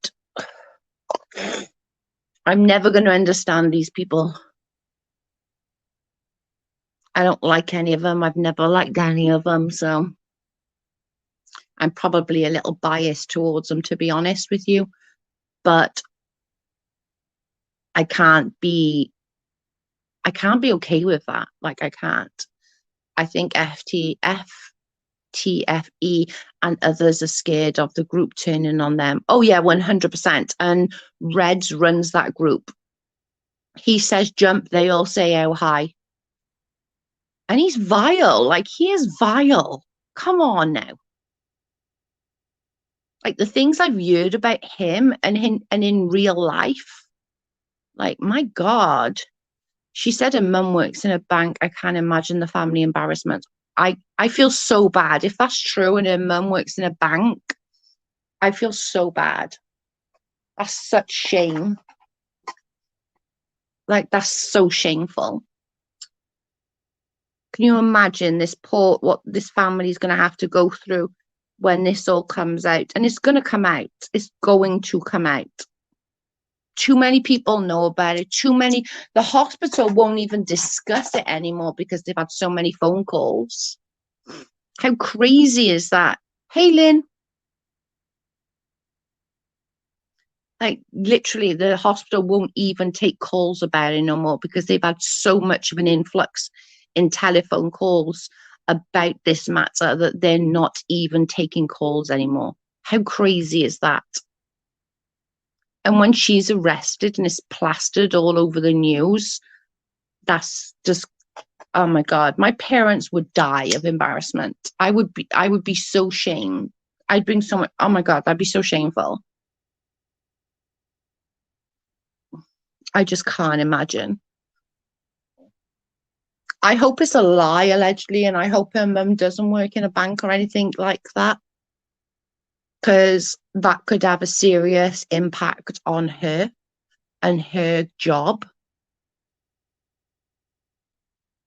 I'm never going to understand these people. I don't like any of them. I've never liked any of them. So I'm probably a little biased towards them, to be honest with you. But I can't be okay with that. Like, I can't. I think TFE and others are scared of the group turning on them. Oh yeah, 100%. And Reds runs that group. He says jump, they all say how high. And he's vile. Like, he is vile. Come on now. Like, the things I've heard about him and in real life, like, my God. She said her mum works in a bank. I can't imagine the family embarrassment. I feel so bad. If that's true and her mum works in a bank, I feel so bad. That's such shame. Like, that's so shameful. Can you imagine what this family is going to have to go through when this all comes out? And it's going to come out. It's going to come out. Too many people know about it. The hospital won't even discuss it anymore because they've had so many phone calls. How crazy is that? Hey, Lynn. Like, literally, the hospital won't even take calls about it no more because they've had so much of an influx in telephone calls about this matter that they're not even taking calls anymore. How crazy is that? And when she's arrested and it's plastered all over the news, that's just, oh my God, my parents would die of embarrassment. I would be so shamed. I'd bring so much, oh my God, that'd be so shameful. I just can't imagine. I hope it's a lie, allegedly, and I hope her mum doesn't work in a bank or anything like that, because that could have a serious impact on her and her job.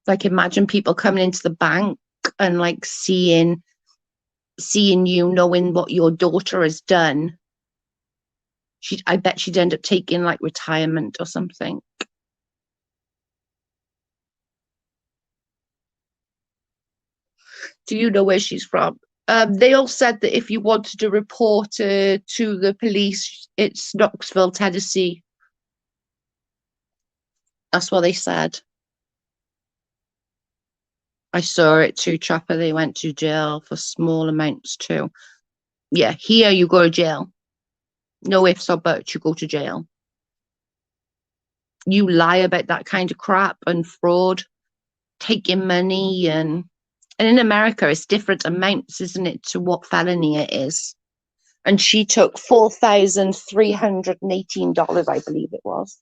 Like, imagine people coming into the bank and like seeing you, knowing what your daughter has done. I bet she'd end up taking like retirement or something. Do you know where she's from? They all said that if you wanted to report her to the police, it's Knoxville, Tennessee. That's what they said. I saw it too, Trapper. They went to jail for small amounts too. Yeah, here you go to jail. No ifs or buts, you go to jail. You lie about that kind of crap and fraud, taking money, and in America it's different amounts, isn't it, to what felony it is. And she took $4,318, I believe it was.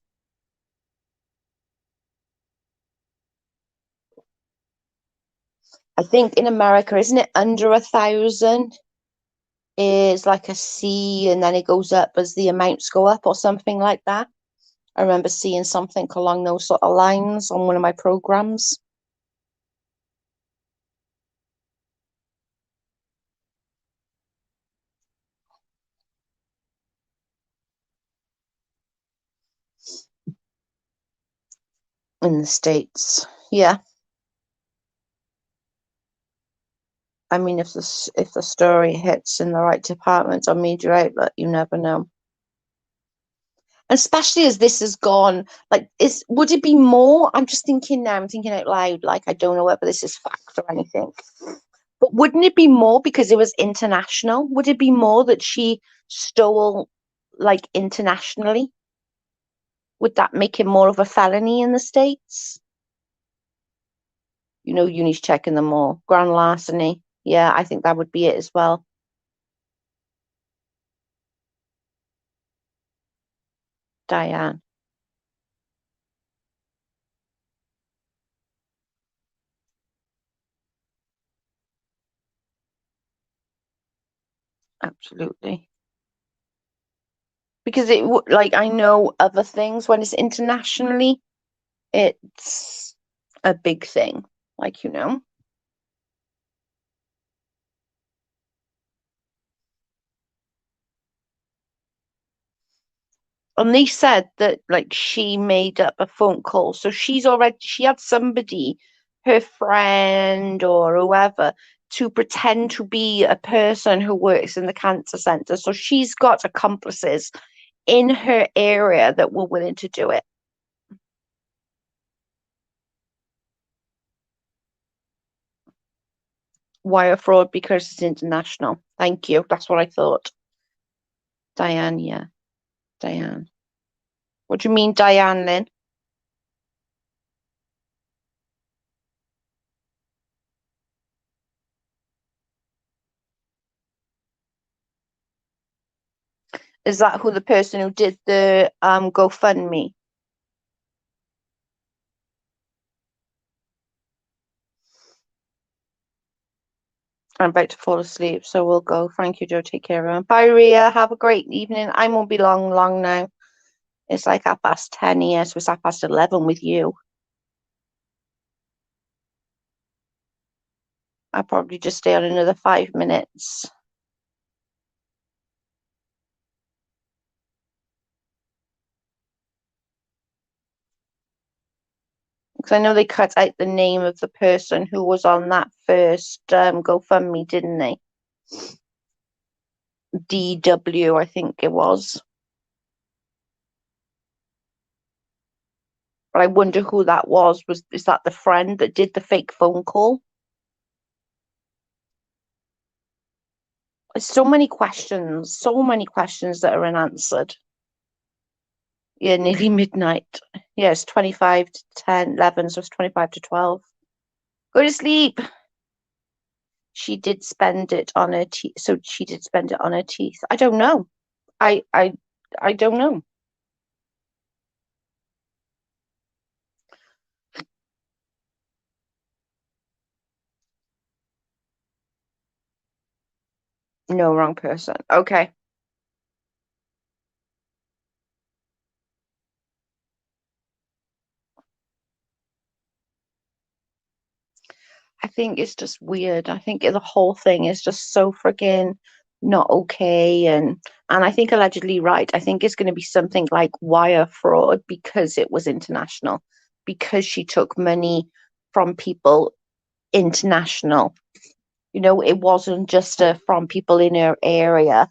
I think in America, isn't it under 1,000 is like a C, and then it goes up as the amounts go up or something like that. I remember seeing something along those sort of lines on one of my programs. In the States. Yeah. I mean, if the story hits in the right department or media outlet, you never know. Especially as this has gone, like, would it be more? I'm just thinking now, I'm thinking out loud, like, I don't know whether this is fact or anything. But wouldn't it be more because it was international? Would it be more that she stole, like, internationally? Would that make it more of a felony in the States? You need to check in them more. Grand larceny. Yeah, I think that would be it as well. Diane. Absolutely. Because like, I know other things when it's internationally, it's a big thing. Like, And they said that, like, she made up a phone call. So she had somebody, her friend or whoever, to pretend to be a person who works in the cancer center. So she's got accomplices in her area that were willing to do it. Wire fraud because it's international. Thank you. That's what I thought. Diane, yeah. Diane. What do you mean, Diane, Lynn? Is that who the person who did the GoFundMe? I'm about to fall asleep, so we'll go. Thank you, Joe. Take care, everyone. Bye, Ria. Have a great evening. I won't be long now. It's like 10:30 here, so it's 11:30 with you. I'll probably just stay on another 5 minutes. Because I know they cut out the name of the person who was on that first GoFundMe, didn't they? DW, I think it was. But I wonder who that was. Is that the friend that did the fake phone call? There's so many questions that are unanswered. Yeah, nearly midnight. Yeah, it's 25 to 10, 11, so it's 25 to 12. Go to sleep. She did spend it on her teeth. So she did spend it on her teeth. I don't know. I don't know. No, wrong person. Okay. I think it's just weird. I think the whole thing is just so freaking not okay. And I think allegedly right. I think it's going to be something like wire fraud because it was international, because she took money from people international. It wasn't just from people in her area.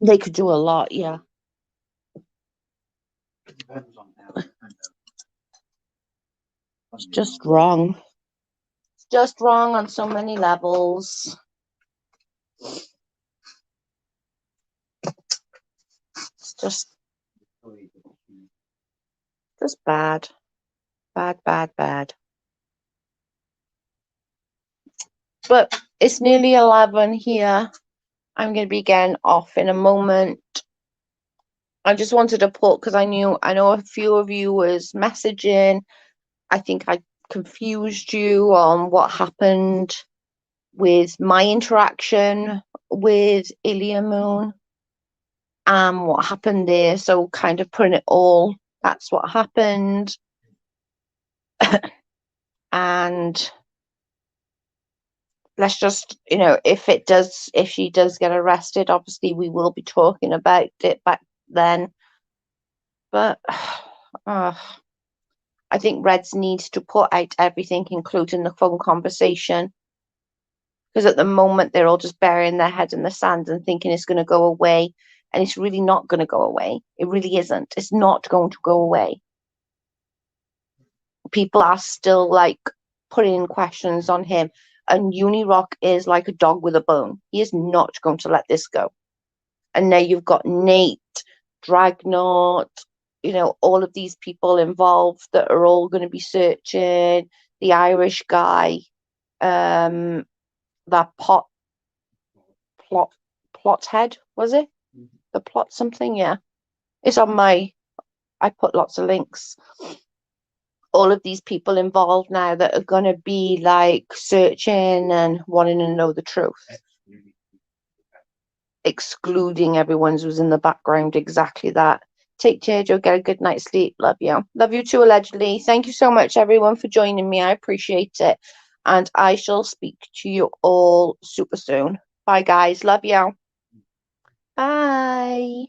They could do a lot, yeah. It's just wrong. just wrong on so many levels. It's just bad. Bad. But it's nearly 11 here. I'm going to be getting off in a moment. I just wanted to put, because I know a few of you was messaging. I think I confused you on what happened with my interaction with Ilya Moon and what happened there. So kind of putting it all, that's what happened. And let's just, if she does get arrested, obviously we will be talking about it back then. But I think Reds needs to put out everything, including the phone conversation. Because at the moment, they're all just burying their head in the sand and thinking it's going to go away. And it's really not going to go away. It really isn't. It's not going to go away. People are still putting questions on him. And Unirock is like a dog with a bone. He is not going to let this go. And now you've got Nate, Dragnot, all of these people involved that are all going to be searching. The Irish guy, that plot head, was it? The plot something, yeah. It's on I put lots of links. All of these people involved now that are going to be searching and wanting to know the truth. Excluding everyone who's in the background, exactly that. Take care, Joe. Get a good night's sleep. Love you. Love you too, allegedly. Thank you so much, everyone, for joining me. I appreciate it. And I shall speak to you all super soon. Bye, guys. Love you. Bye.